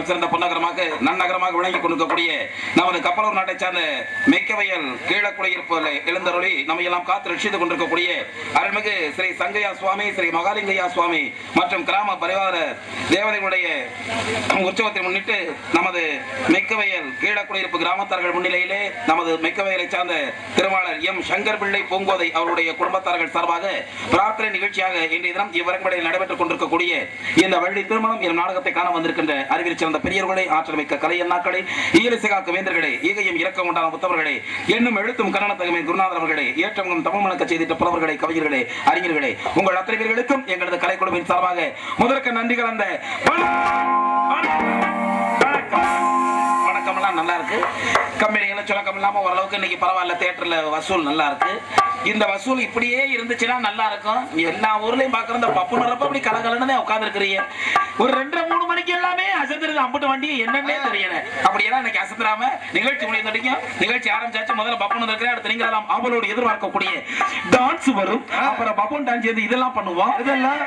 தரம் சிறந்த பொன்னகரமாக நன்னகரமாக விளங்கிக் கொண்டிருக்கக்கூடிய நமது கப்பலூர் நாட்டை சார்ந்த மெக்கவயல் கீழக்குடியிருப்பு எழுந்தருளி நம்ம எல்லாம் காத்து ரட்சித்துக் கொண்டிருக்கக்கூடிய அருள்மிகு ஸ்ரீ சங்கையா சுவாமி, ஸ்ரீ மகாலிங்கையா சுவாமி மற்றும் கிராம பரிவார தேவதைகளுடைய உற்சவத்தை முன்னிட்டு நமது மெக்கவயல் கீழக்குடியிருப்பு கிராமத்தார்கள் முன்னிலையிலே நமது மெக்கவயலை சார்ந்த திருமாளர் எம் சங்கர் பிள்ளை பூங்கோதை அவருடைய குடும்பத்தார்கள் சார்பாக பிரார்த்தனை நிகழ்ச்சியாக இன்றைய தினம் இவ்வரங்கடையில் நடைபெற்றுக் கொண்டிருக்கக்கூடிய இந்த வள்ளி திருமணம் எனும் நாடகத்தை காண வந்திருக்கின்ற அறிவில் சிறந்த பெரியவர்களை, ஆற்றல் மிக்க கலை எண்ணாக்களை, ஈரசிகாக்கு வேந்தர்களே, ஈகையும் இறக்கம் உண்டான புத்தவர்களே, என்னும் எழுத்தும் கரணத்தகமே குருநாதர் அவர்களே, ஏற்றமும் தமிழ் மணக்க செய்திட்ட புலவர்களே, கவிஞர்களே, அறிஞர்களே, உங்கள் அத்தனை பேர்களுக்கும் எங்களது கலை குழுவின் சார்பாக முதற்க நன்றி கலந்த வணக்கம்லாம் நல்லா இருக்கு. கம்பெனிகள் சுலக்கம் இல்லாம ஓரளவுக்கு இன்னைக்கு பரவாயில்ல, தியேட்டர்ல வசூல் நல்லா இருக்கு. இந்த வசூல் இப்படியே இருந்துச்சுன்னா நல்லா இருக்கும். எல்லா ஊர்லயும் பாக்குற இந்த பப்பு நிறப்ப அப்படி கலகலன்னு உட்கார்ந்து இருக்கிறீங்க. ஒரு 2-3 மணிக்கு எல்லாமே அசந்துருது. அம்புட்டு வண்டி என்னன்னே தெரியல. அப்படியெல்லாம் இன்னைக்கு அசந்துராம நிகழ்ச்சி முடியும். நிகழ்ச்சி ஆரம்பிச்சாச்சு. முதல்ல பப்புன்னு இருக்கிற அடுத்து நீங்க எல்லாம் அவளோடு எதிர்பார்க்கக்கூடிய டான்ஸ் வரும். அப்புறம் பப்புன் டான்ஸ் இதெல்லாம் பண்ணுவோம். இதெல்லாம்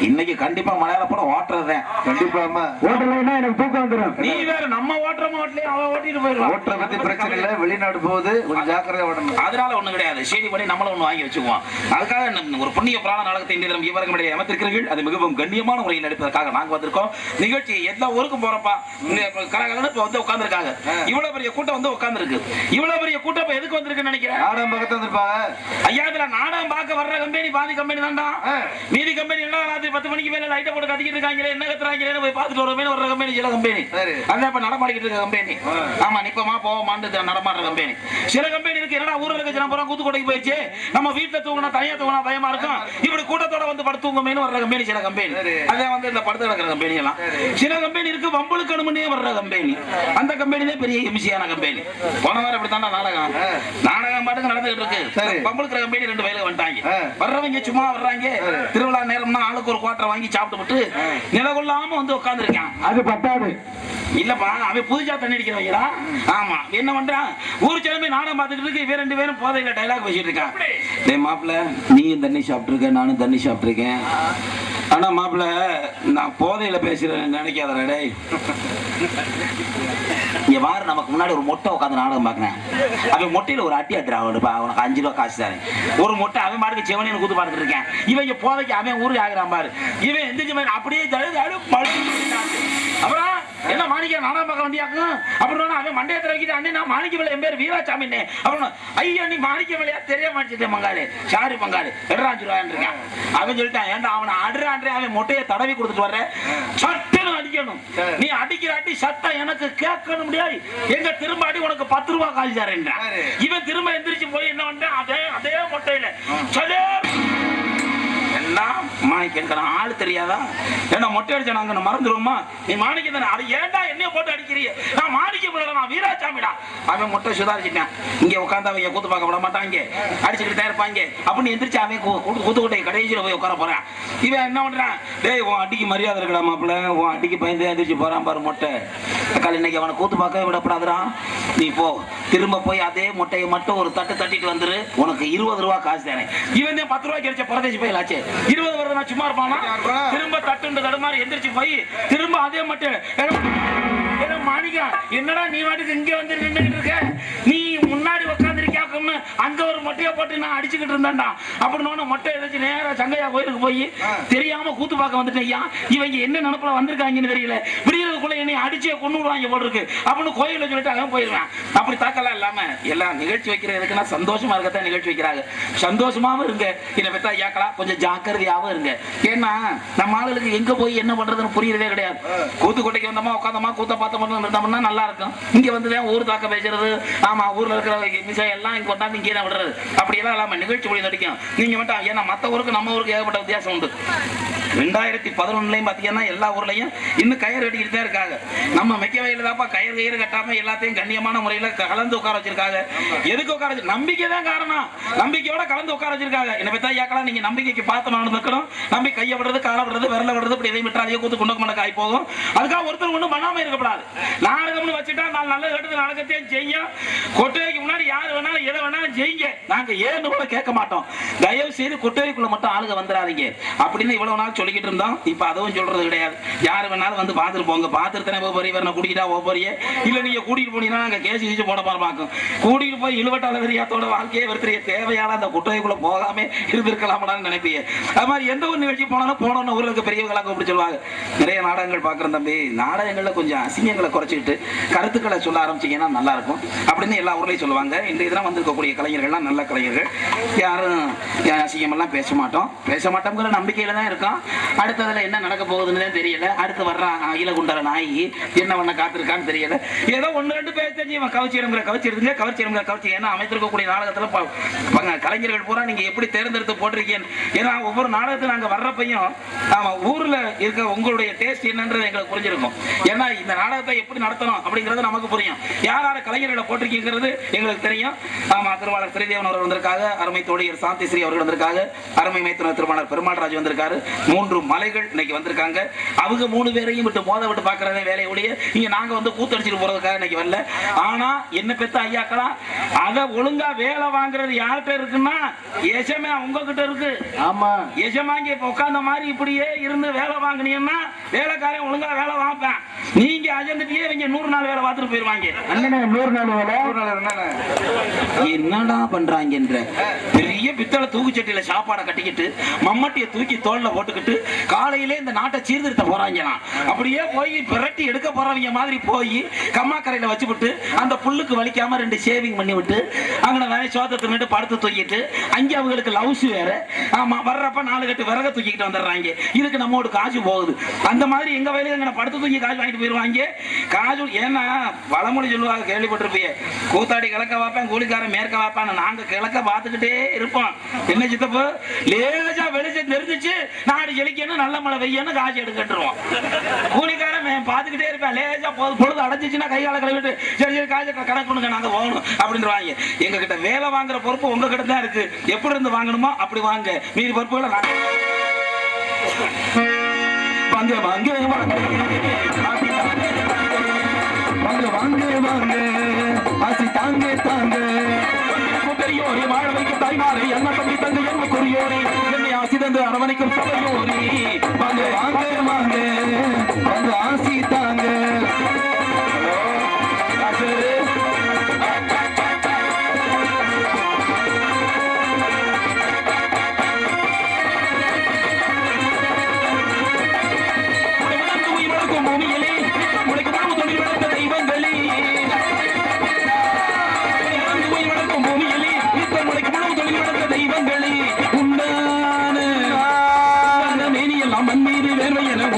இன்னைக்கு கண்டிப்பா மலையாள படம் ஓட்டுறதேன். கண்டிப்பா ஓட்டலைன்னா எனக்கு தூக்கம் வந்துடும். நீ வேற நம்ம ஓட்டுறோம், ஓட்டலையும் அவன் ஓட்டிட்டு போயிடுவான். ஓட்டுற பத்தி பிரச்சனை இல்லை, வெளிநாடு போகுது, கொஞ்சம் ஜாக்கிரதை ஓடணும். அதனால ஒண்ணு கிடையாது. சரி பண்ணி நம்மள ஒண்ணு வாங்கி வச்சுக்குவோம். அதுக்காக ஒரு புண்ணிய புராண நாடகத்தை இன்றைய தினம் இவர்களுடைய அமைத்திருக்கிறீர்கள். அது மிகவும் கண்ணியமான முறையில் நடிப்பதற்காக நாங்க வந்திருக்கோம். நிகழ்ச்சி எல்லா ஊருக்கும் போறப்பா கலகலன்னு இப்ப வந்து உட்கார்ந்துருக்காங்க. இவ்வளவு பெரிய கூட்டம் வந்து உட்கார்ந்து இருக்கு. இவ்வளவு பெரிய கூட்டம் இப்ப எதுக்கு வந்திருக்குன்னு நினைக்கிறேன்? நாடகம் பார்க்க வந்திருப்பாங்க. ஐயா, இதுல நாடகம் பார்க்க வர்ற கம்பெனி பாதி கம்பெனி தான்டா. மீதி கம்பெனி என்ன 10 மணிக்கு மேல லைட்ட போட்டு கத்திக்கிட்டு இருக்காங்க. என்ன கத்துறாங்க போய் பார்த்துட்டு வரமே வர்ற கம்பெனி சில கம்பெனி. அதான் இப்ப நடமாடிக்கிட்டு இருக்க கம்பெனி. ஆமா, நிப்பமா போவோமான்னு நடமாடுற கம்பெனி. சில கம்பெனி இருக்கு. என்னடா ஊர்ல இருக்க ஜனம் பூரா கூத்துக்கோட்டைக்கு போயிடுச்சு, நம்ம வீட்டுல தூங்கினா தனியா தூங்கினா பயமா இருக்கும், இப்படி கூட்டத்தோட வந்து படுத்து தூங்குமேனு வர்ற கம்பெனி சில கம்பெனி. அதான் வந்து இந்த படுத்து கிடக்கிற கம்பெனி எல்லாம். சில கம்பெனி இருக்கு வம்பளுக்கு அனுமதியே வர்ற கம்பெனி. அந்த கம்பெனி தான் பெரிய எம்சியான கம்பெனி. போன வாரம் இப்படித்தான் நாடகம் பாட்டுக்கு நடந்துகிட்டு இருக்கு. வம்பளுக்கு கம்பெனி 2 வேலை வந்துட்டாங்க. வர்றவங்க சும்மா வர்றாங்க. திருவிழா நேரம்னா ஆளுக்கு ஒரு குவாட்டரை வாங்கி சாப்பிட்டு நிலகொள்ளாம வந்து உட்கார்ந்து இருக்கான். அது பத்தாது இல்லப்பா, அவன் புதுசா தண்ணி அடிக்கிறவங்களா? ஆமா, என்ன பண்றான்? ஊர் கிளம்பி நானும் பார்த்துட்டு இருக்கு. இவன் 2 பேரும் போதையில டைலாக் பேசிட்டு இருக்கான். டேய் மாப்பிள்ள, நீயும் தண்ணி சாப்பிட்டு இருக்க, நானும் தண்ணி சாப்பிட்டு இருக்கேன். ஆனா மாப்பிள்ள, நான் போதையில பேசுறேன் நினைக்காதடா. டேய் இங்க வாரு, நமக்கு முன்னாடி ஒரு மொட்டை உட்காந்து நாடகம் பாக்குறேன். அவன் மொட்டையில ஒரு அட்டி அத்துறான். அவனுக்கு 5 ரூபா காசு தானே ஒரு மொட்டை. அவன் பாட்டுக்கு செவனின்னு கூத்து பாத்துட்டு இருக்கேன். இவங்க போதைக்கு அவன் ஊருக்கு ஆகிறான் பாரு. இவன் எந்திரிச்சு அப்படியே அப்புறம் என்ன மாணிக்க நாடகம் பார்க்க வந்தியாக்கும் அப்படின்னு அவன் மண்டையத்தில் வைக்கிட்டு அண்ணே நான் மாணிக்க விலை என் பேர் வீராசாமி அப்படின்னு. ஐயா, நீ மாணிக்க விலையா தெரிய மாட்டேன் மங்காளி, சாரி மங்காளி 2 ரூபாய் இருக்கான். அவன் சொல்லிட்டான், ஏன்டா அவனை அடுறான்றே அவன் மொட்டையை தடவி கொடுத்துட்டு வர்ற, சட்டுன்னு அடிக்கணும். நீ அடிக்கிற அடி சத்தம் எனக்கு கேட்கணும் முடியாது. எங்க திரும்ப அடி உனக்கு 10 ரூபாய் காசு தரேன்றான். இவன் திரும்ப எந்திரிச்சு போய் என்ன பண்றேன், அதே மொட்டையில சொல்லு மாணிக்கம் ஆளு தெரியாதா? ஏன்னா மொட்டை அடிச்சா நாங்க மறந்துடுவோமா? நீ மாணிக்கம் தானே, அது ஏன்டா என்னைய போட்டு அடிக்கிறீங்க? நான் மாணிக்கம் நான் வீராசாமிடா. அவன் மொட்டை சுதாரிச்சுட்டான். இங்க உட்காந்து அவங்க கூத்து பார்க்க விட மாட்டாங்க, அடிச்சுக்கிட்டு தான் இருப்பாங்க அப்படின்னு எந்திரிச்சு அவன் கூத்துக்கோட்டை கடைசியில போய் உட்கார போறான். இவன் என்ன பண்றான், டேய் உன் அடிக்கு மரியாதை இருக்கடா மாப்பிள்ள, உன் அடிக்கு பயந்து எந்திரிச்சு போறான் பாரு மொட்டை. அக்கால் இன்னைக்கு அவனை கூத்து பார்க்கவே விடப்படாதுடா. நீ போ, திரும்ப போய் அதே மொட்டையை மட்டும் ஒரு தட்டு தட்டிட்டு வந்துரு, உனக்கு 20 ரூபாய் காசு தானே. இவன் 10 ரூபாய்க்கு கிடைச்ச பரதேசி போயிலாச்சு. 20 வருடம் சும்மா இருப்பானா? திரும்ப தட்டு தடுமாறி எந்திரிச்சு போய் திரும்ப அதே மட்டும் மாணிக்கா, என்னடா நீ வாட்டுக்கு இங்க வந்து நின்றுகிட்டு இருக்க, நீ முன்னாடி உட்காந்து இருக்கியாக்கும்னு அங்க ஒரு மொட்டையை போட்டு நான் அடிச்சுக்கிட்டு இருந்தான்டா அப்படின்னு மொட்டை எதாச்சும் நேரா சங்கையா கோயிலுக்கு போய் தெரியாம கூத்து பார்க்க வந்துட்டேன். இவங்க என்ன நினைப்புல வந்திருக்காங்கன்னு தெரியல, விடியறதுக்குள்ள என்னை அடிச்சே கொண்டு விடுவாங்க போல இருக்கு அப்படின்னு கோயில சொல்லிட்டு அவன் போயிடுவான். அப்படி தாக்கலாம் இல்லாம எல்லாம் நிகழ்ச்சி வைக்கிறதுக்குன்னா சந்தோஷமா இருக்கத்தான் நிகழ்ச்சி வைக்கிறாங்க. சந்தோஷமாவும் இருங்க, இதை பத்தா ஏக்கலாம், கொஞ்சம் ஜாக்கிரதையாவும் இருங்க. ஏன்னா நம்ம ஆளுகளுக்கு எங்க போய் என்ன பண்றதுன்னு புரியறதே கிடையாது. கூத்துக்கோட்டைக்கு வந்தோமா உட்காந்தோமா கூத்த பார்த்தோம்னா இருந்தோம்னா நல்லா இருக்கும். இங்க வந்துதான் ஊர் தாக்க பேசுறது, ஆமா ஊர்ல இருக்கிற மிசை எல்லாம் இங்க கொண்டாந்து இங்கே தான் விடுறது, அப்படியெல்லாம் இல்லாம நிகழ்ச்சி மொழி நடிக்கும். நீங்க மட்டும் ஏன்னா மத்த ஊருக்கு நம்ம ஊருக்கு ஏகப்பட்ட வித்தியாசம் உண்டு. 2011 பாத்தீங்கன்னா எல்லா ஊர்லயும் இன்னும் கயிறு கட்டிக்கிட்டு தான் இருக்காங்க. நம்ம மெக்கவயல்ல தாப்பா கயிறு கட்டாம எல்லாத்தையும் கண்ணியமான முறையில கலந்து உட்கார வச்சிருக்காங்க. எதுக்கு உட்கார வச்சு? நம்பிக்கை தான் காரணம். நம்பிக்கையோட கலந்து உட்கார வச்சிருக்காங்க. என்ன பத்தா ஏக்கலாம், நீங்க நம்பிக்கைக்கு பார்த்து நடந்துக்கணும். நம்பி கையை விடுறது, காலை விடுறது, விரல விடுறது, இப்படி எதையும் விட்டுறாதே, கூத்து குண்டக்கு மண்டக்கு ஆகி போகும். அதுக்காக ஒருத்தர் ஒன்றும் பண்ணாம இருக்கக்கூடாது. நாடகம்னு வச்சுட்டா நான் நல்ல கட்டத்தில் நடக்கத்தையும் செய்யும். கொட்டைக்கு முன்னாடி யார் வேணாலும் எதை வேணாலும் செய்யுங்க, நாங்க ஏன்னு கூட கேட்க மாட்டோம். தயவு செய்து கொட்டைக்குள்ள மட்டும் ஆளுங்க வந்துடாதீங்க அப்படின்னு இவ்வளவு நாள் சொல்லிக்கிட்டு இருந்தோம். இப்ப அதுவும் சொல்றது கிடையாது. யாரு வேணாலும் வந்து பாத்துட்டு போங்க. பாத்துட்டு போய் போறீங்க, கூட்டிட்டா போறீங்க. இல்ல நீங்க கூட்டிட்டு போனீங்கன்னா நாங்க கேஸ் கீச்சு போட பார்ப்பாக்கும். கூட்டிட்டு போய் இழுவட்டால வெறியாத்தோட வாழ்க்கையை வெறுத்துறிய தேவையான அந்த குட்டைக்குள்ள போகாம இருந்திருக்கலாம்னு நினைப்பீங்க. அது மாதிரி எந்த ஒரு நிகழ்ச்சி போனோம்னு ஊருக்கு பெரியவங்களா கூப்பிட்டு சொல்லுவாங்க. நிறைய நாடகங்கள் பாக்குறேன் தம்பி, நாடகங்கள்ல கொஞ்சம் அசிங்கங்களை குறைச்சிட்டு கருத்துக்களை சொல்ல ஆரம்பிச்சீங்கன்னா நல்லா இருக்கும் அப்படின்னு எல்லா ஊர்லயும் சொல்லுவாங்க. இன்றைய தினம் வந்திருக்கக்கூடிய கலைஞர்கள்லாம் நல்ல கலைஞர்கள். யாரும் அசிங்கம் எல்லாம் பேச மாட்டோம்ங்கிற நம்பிக்கையில தான் இருக்கோம். அடுத்ததுல என்ன நடக்க போகுதுன்னு தெரியல. அடுத்து வர்றான் அகில குண்டர நாயகி என்ன பண்ண காத்திருக்கான்னு தெரியல. ஏதோ ஒன்னு ரெண்டு பேர் தெரிஞ்சு கவர்ச்சி எடுங்க ஏன்னா அமைத்திருக்கக்கூடிய நாடகத்துல கலைஞர்கள் பூரா நீங்க எப்படி தேர்ந்தெடுத்து போட்டிருக்கீங்க. ஏன்னா ஒவ்வொரு நாடகத்துல நாங்க வர்றப்பையும் ஊர்ல இருக்க உங்களுடைய டேஸ்ட் என்னன்றது எங்களுக்கு புரிஞ்சிருக்கும். ஏன்னா இந்த நாடகத்தை எப்படி நடத்தணும் அப்படிங்கிறது நமக்கு புரியும். யார் கலைஞர்களை போட்டிருக்கீங்கிறது எங்களுக்கு தெரியும். ஆமா, திருவாளர் ஸ்ரீதேவன் அவர்கள் வந்திருக்காங்க, அருமை தோழியர் சாந்தி ஸ்ரீ அவர்கள் வந்திருக்காங்க, அருமை மைத்துனர் திருவாளர் பெருமாள்ராஜ் வந்திருக்காரு. 3 மலைகள் இன்னைக்கு வந்திருக்காங்க. அவங்க 3 பேரையும் விட்டு விட்டு பாக்குறதே வேலைய ஒழிய இங்க நாங்க வந்து கூத்தடிச்சிட்டு போறதுக்காக இன்னைக்கு வரல. ஆனா என்ன பெத்த ஐயாக்கலாம் அத ஒழுங்கா வேலை வாங்குறது யார்கிட்ட இருக்குன்னா எஜமா உங்ககிட்ட இருக்கு. ஆமா, எஜமாங்க உட்கார்ந்த மாதிரி இப்படியே இருந்து வேலை வாங்கினீங்கன்னா வேலைக்காரன் ஒழுங்கா வேலை வாங்கிப்பேன். நீங்க அஜந்துட்டியே இவங்க 100 நாள் வேலை பார்த்துட்டு போயிருவாங்க. 100 நாள் வேலை என்னடா பண்றாங்க என்ற பெரிய பித்தளை தூக்குச்சட்டியில சாப்பாடை கட்டிக்கிட்டு மம்மட்டியை தூக்கி தோல்ல போட்டுக்கிட்டு காலையிலே இந்த நாட்டை சீர்திருத்த போறாங்களாம். அப்படியே போய் விரட்டி எடுக்க போறவங்க மாதிரி போய் கம்மாக்கரையில வச்சுவிட்டு அந்த புல்லுக்கு வலிக்காம 2 ஷேவிங் பண்ணி விட்டு அங்கே வேற சோத்தை தின்னுட்டு படுத்து தூக்கிட்டு அங்கே அவங்களுக்கு லவ்ஸ் வேற. ஆமா, வர்றப்ப 4 கட்டு விறக தூக்கிட்டு வந்துடுறாங்க. இதுக்கு நம்மோட காசு போகுது. அந்த மாதிரி எங்க வயலுக்கு படுத்து தூக்கி காசு வாங்கிட்டு போயிருவாங்க. காசு ஏன்னா வளமொழி சொல்லுவாங்க, கேள்விப்பட்டிருப்பீங்க. கூத்தாடி கிழக்க வாப்பேன், கூலிக்காரன் மேற்க வாப்பான். நாங்க கிழக்க பார்த்துக்கிட்டே இருப்போம். என்ன சித்தப்பு லேசா வெளிச்சம் தெரிஞ்சிச்சு நாடு செழிக்கணும் நல்ல மழை வெய்யன்னு காசு எடுக்கட்டுருவோம். கூலிக்காரன் பார்த்துக்கிட்டே இருப்பேன். லேசா பொழுது அடைஞ்சிச்சுன்னா கை கால கழுவிட்டு சரி காசு கணக்கு பண்ணுங்க, நாங்க போகணும் அப்படின்றாங்க. எங்க கிட்ட வேலை வாங்குற பொறுப்பு உங்க கிட்ட தான் இருக்கு. எப்படி இருந்து வாங்கணுமோ அப்படி வாங்க. மீதி பொறுப்புகளை வாங்க வாங்க வாங்க வாங்க ஆசி தாங்க தாங்க பெரியோரே வாழ வைக்க தாய்மாரே என்ன தம்பி தங்க என்ன குறியோரே என்னை ஆசி தந்து அரவணைக்கும் சபையோரே வாங்க வாங்க வாங்க வாங்க ஆசி தாங்க.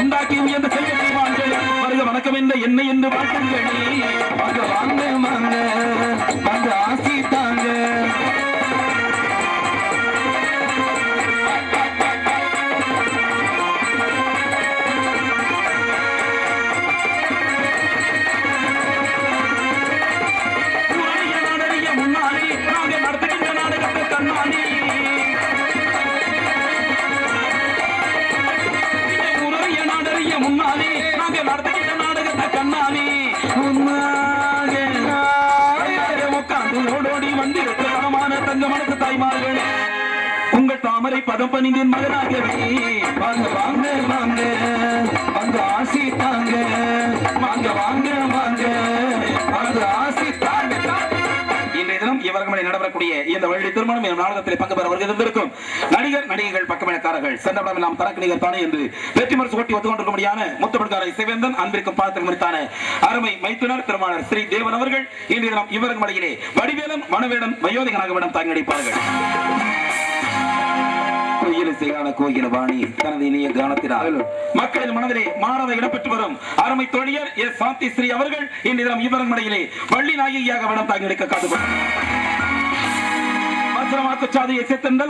உண்டாக்கி உயர்ந்த செல்வத்தை வாழ்க வருக வணக்கம் என்ற என்னை என்று வாழ்த்துங்களே. வாங்க வாங்க வாங்க வாங்க ஆசி தாங்க. முன்னாடி நாங்க நடத்துகின்ற நாடகத்தை கண்ணாடி முன்னாடி நாங்க நடத்துகின்ற நாடகத்தை கண்ணாடி உட்கார்ந்து ஓடோடி வந்து தரமான தங்க மனசு தாய்மார்கள் உங்கள் தாமரை பதம் பணிந்தின் மகனாகவே வாங்க வாங்க வாங்க வாங்க ஆசி தாங்க. வாங்க வாங்க வாங்க வாங்க ஆசி தாங்க. இன்றைய தினம் இவர்களை நடைபெறக்கூடிய இந்த வழி திருமணம் என்ற நாடகத்தில் பங்கு பெற வருகின்றிருக்கும் நடிகர் நடிகைகள் பக்கமேக்காரர்கள் சென்றபடம் எல்லாம் தனக்கு நிகர் தானே என்று வெற்றி மறுசு ஓட்டி ஒத்துக்கொண்டிருக்க முடியான முத்தமிழ்காரை சிவேந்தன் அன்பிற்கும் பார்த்து முடித்தான அருமை மைத்துனர் திருமாளர் ஸ்ரீ தேவன் அவர்கள் இன்றைய தினம் இவர்கள் மலையிலே வடிவேலன் மனவேடன் வயோதிகனாகவிடம் தாங்கி நடிப்பார்கள். கோயிலவாணி தனது இனிய கானத்தினால் மக்களின் மனதிலே மாணவ இடம்பெற்று வரும் அருமை தோழியர் எஸ் சாந்தி ஸ்ரீ அவர்கள் இன்றைய தினம் இவர்கள் மலையிலே வள்ளி நாயகியாக விடம் தாங்கி நடிக்க காத்துக்கொண்டார்.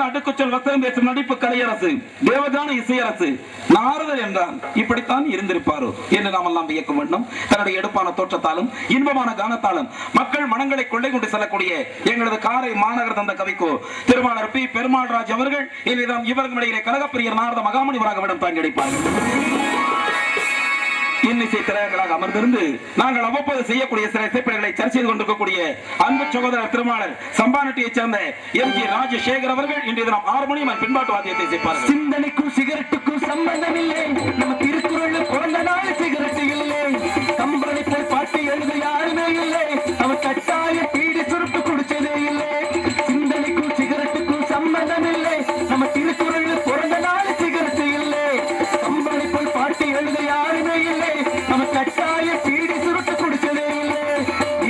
அடுக்குச்சல் வசனம் பேசும் நடிப்பு கலையரசு தேவகான இசையரசு நாரதர் என்றால் இப்படித்தான் இருந்திருப்பாரோ என்று நாம் எல்லாம் வியக்க வேண்டும். தன்னுடைய எடுப்பான தோற்றத்தாலும் இன்பமான கானத்தாலும் மக்கள் மனங்களை கொள்ளை கொண்டு செல்லக்கூடிய எங்களது காரை மாநகர் தந்த கவிக்கோ திருமாளர் பி பெருமாள்ராஜ் அவர்கள் இவர்கள் இடையிலே கனகப்பிரியர் நாரத மகாமணி வராகவிடம் தாங்கி நடிப்பார்கள். இன்னிசை திரைகளாக அமர்ந்திருந்து நாங்கள் அவ்வப்போது செய்யக்கூடிய சில இசைப்படைகளை சர்ச்சை செய்து கொண்டிருக்கக்கூடிய அன்பு சகோதரர் திருமாளர் சம்பானட்டியைச் சேர்ந்த எம்.ஜி. ராஜசேகர் அவர்கள் இன்றைய தினம் ஹார்மோனியம் பின்பாட்டு வாத்தியத்தை இசைப்பார்கள். சிந்தனைக்கும் சிகரெட்டுக்கும் சம்பந்தம் இல்லை, நம்ம திருக்குறள் பிறந்த நாள் சிகரெட்டு இல்லை, கம்பனை போய் பாட்டு எழுத யாருமே இல்லை, அவன் கட்டாய பீடி சுருட்டு குடிச்சதே இல்லை. சிந்தனைக்கும் சிகரெட்டுக்கும் சம்பந்தம் இல்லை, நம்ம திருக்குறள் பிறந்த நாள் சிகரெட்டு இல்லை, கம்பனை போய் பாட்டு எழுத யாருமே இல்லை, அவன் கட்டாய பீடி சுருட்டு குடிச்சதே இல்லை.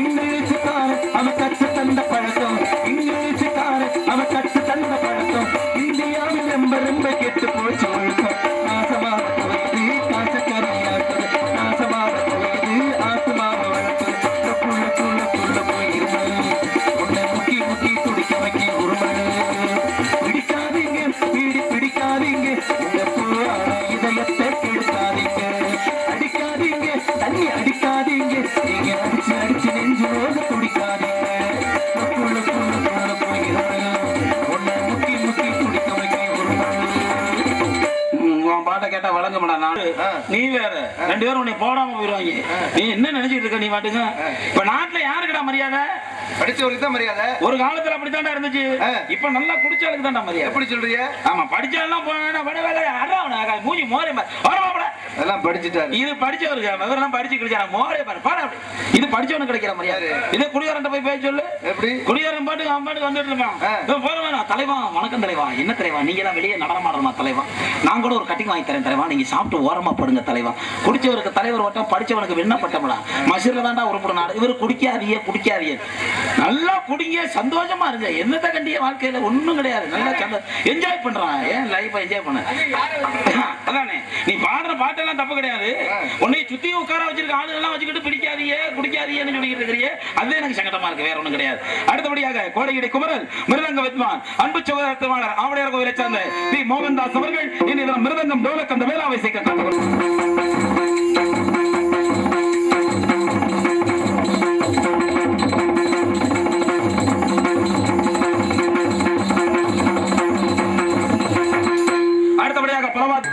இங்கிலீஷுக்கார அவன் கற்று தந்த பழக்கம், இங்கிலீஷுக்கார அவன் கற்று தந்த பழக்கம், இந்தியாவில் ரொம்ப கெட்டு போச்சு ஒழுக்கம். நாசமாக போகுது காசக்கரையாக்குது, நாசமாக போகுது ஆசுமாக வளர்க்குது, போயிருந்தது உன்னை முக்கி முக்கி துடிக்க வைக்க உருமது. பிடிக்காதீங்க பீடி பிடிக்காதீங்க, உங்க போராட இதயத்தை கெடுக்காதீங்க, அடிக்காதீங்க தண்ணி அடிக்காதீங்க, நீங்க அடிச்சு அடிச்சு நெஞ்சு ரோக துடிக்காதீங்க. உன்னை முக்கி முக்கி துடிக்க வைக்க பாட்டை கேட்டா வழங்கப்படா நாடு. நீ வேற ரெண்டு பேரும் உன்னை போடாம போயிருவாங்க. நீ என்ன நினைச்சிட்டு இருக்க? நீ பாட்டுங்க இப்ப நாட்டுல யாருக்குடா மரியாதை? படிச்சவருக்கு தான் மரியாதை. ஒரு காலத்துல அப்படித்தாண்டா இருந்துச்சு. இப்ப நல்லா குடிச்சாலுக்கு தான்டா மரியாதை. எப்படி சொல்றீங்க? ஆமா, படிச்சாலும் மூஞ்சி மோரே அதெல்லாம் படிச்சுட்டாரு. இது படிச்சவருக்கு விவரம் படிச்சு கிடைச்சா மோரே பாரு பாரு. இது படிச்சவனுக்கு கிடைக்கிற மரியாதை. இதே குடியாரன் போய் பேச சொல்லு. எப்படி குடியாரன் பாட்டுக்கு அவன் பாட்டுக்கு வந்துட்டு இருப்பான். போற வேணாம் தலைவா, வணக்கம் தலைவா, என்ன தலைவா நீங்க எல்லாம் வெளியே நடனமாடணுமா தலைவா? நான் கூட ஒரு கட்டிங் வாங்கி தரேன் தலைவா, நீங்க சாப்பிட்டு ஓரமா படுங்க தலைவா. குடிச்சவருக்கு தலைவர் ஓட்டம், படிச்சவனுக்கு விண்ணப்பட்டம்டா. மசில தாண்டா உருப்பட நாடு. இவரு குடிக்காதியே குடிக்காதியே, நல்லா குடிங்க, சந்தோஷமா இருங்க. என்னத்த கண்டிய வாழ்க்கையில ஒண்ணும் கிடையாது. நல்லா என்ஜாய் பண்றான். ஏன் லைஃப் என்ஜாய் பண்ண அதானே. நீ பாடுற பாட்டெல்லாம் தப்பு கிடையாது. உன்னை சுத்தி உட்கார வச்சிருக்க ஆளுகள்லாம் வச்சுக்கிட்டு பிடிக்காதியே குடிக்காதியேன்னு சொல்லிக்கிட்டு இருக்கிறியே, அது எனக்கு சங்கடமா இருக்கு, வேற ஒண்ணும் கிடையாது. அடுத்தபடியாக கோடையிடை குமரல் மிருதங்க வித்வான் அன்பு சகோதரர் திருமாளர் ஆவடையார் கோவிலை சேர்ந்த பி. மோகன்தாஸ் அவர்கள் இன்று மிருதங்கம் டோலக் அந்த வேளாவை சேர்க்க அடுத்தபடியாக பரவாத்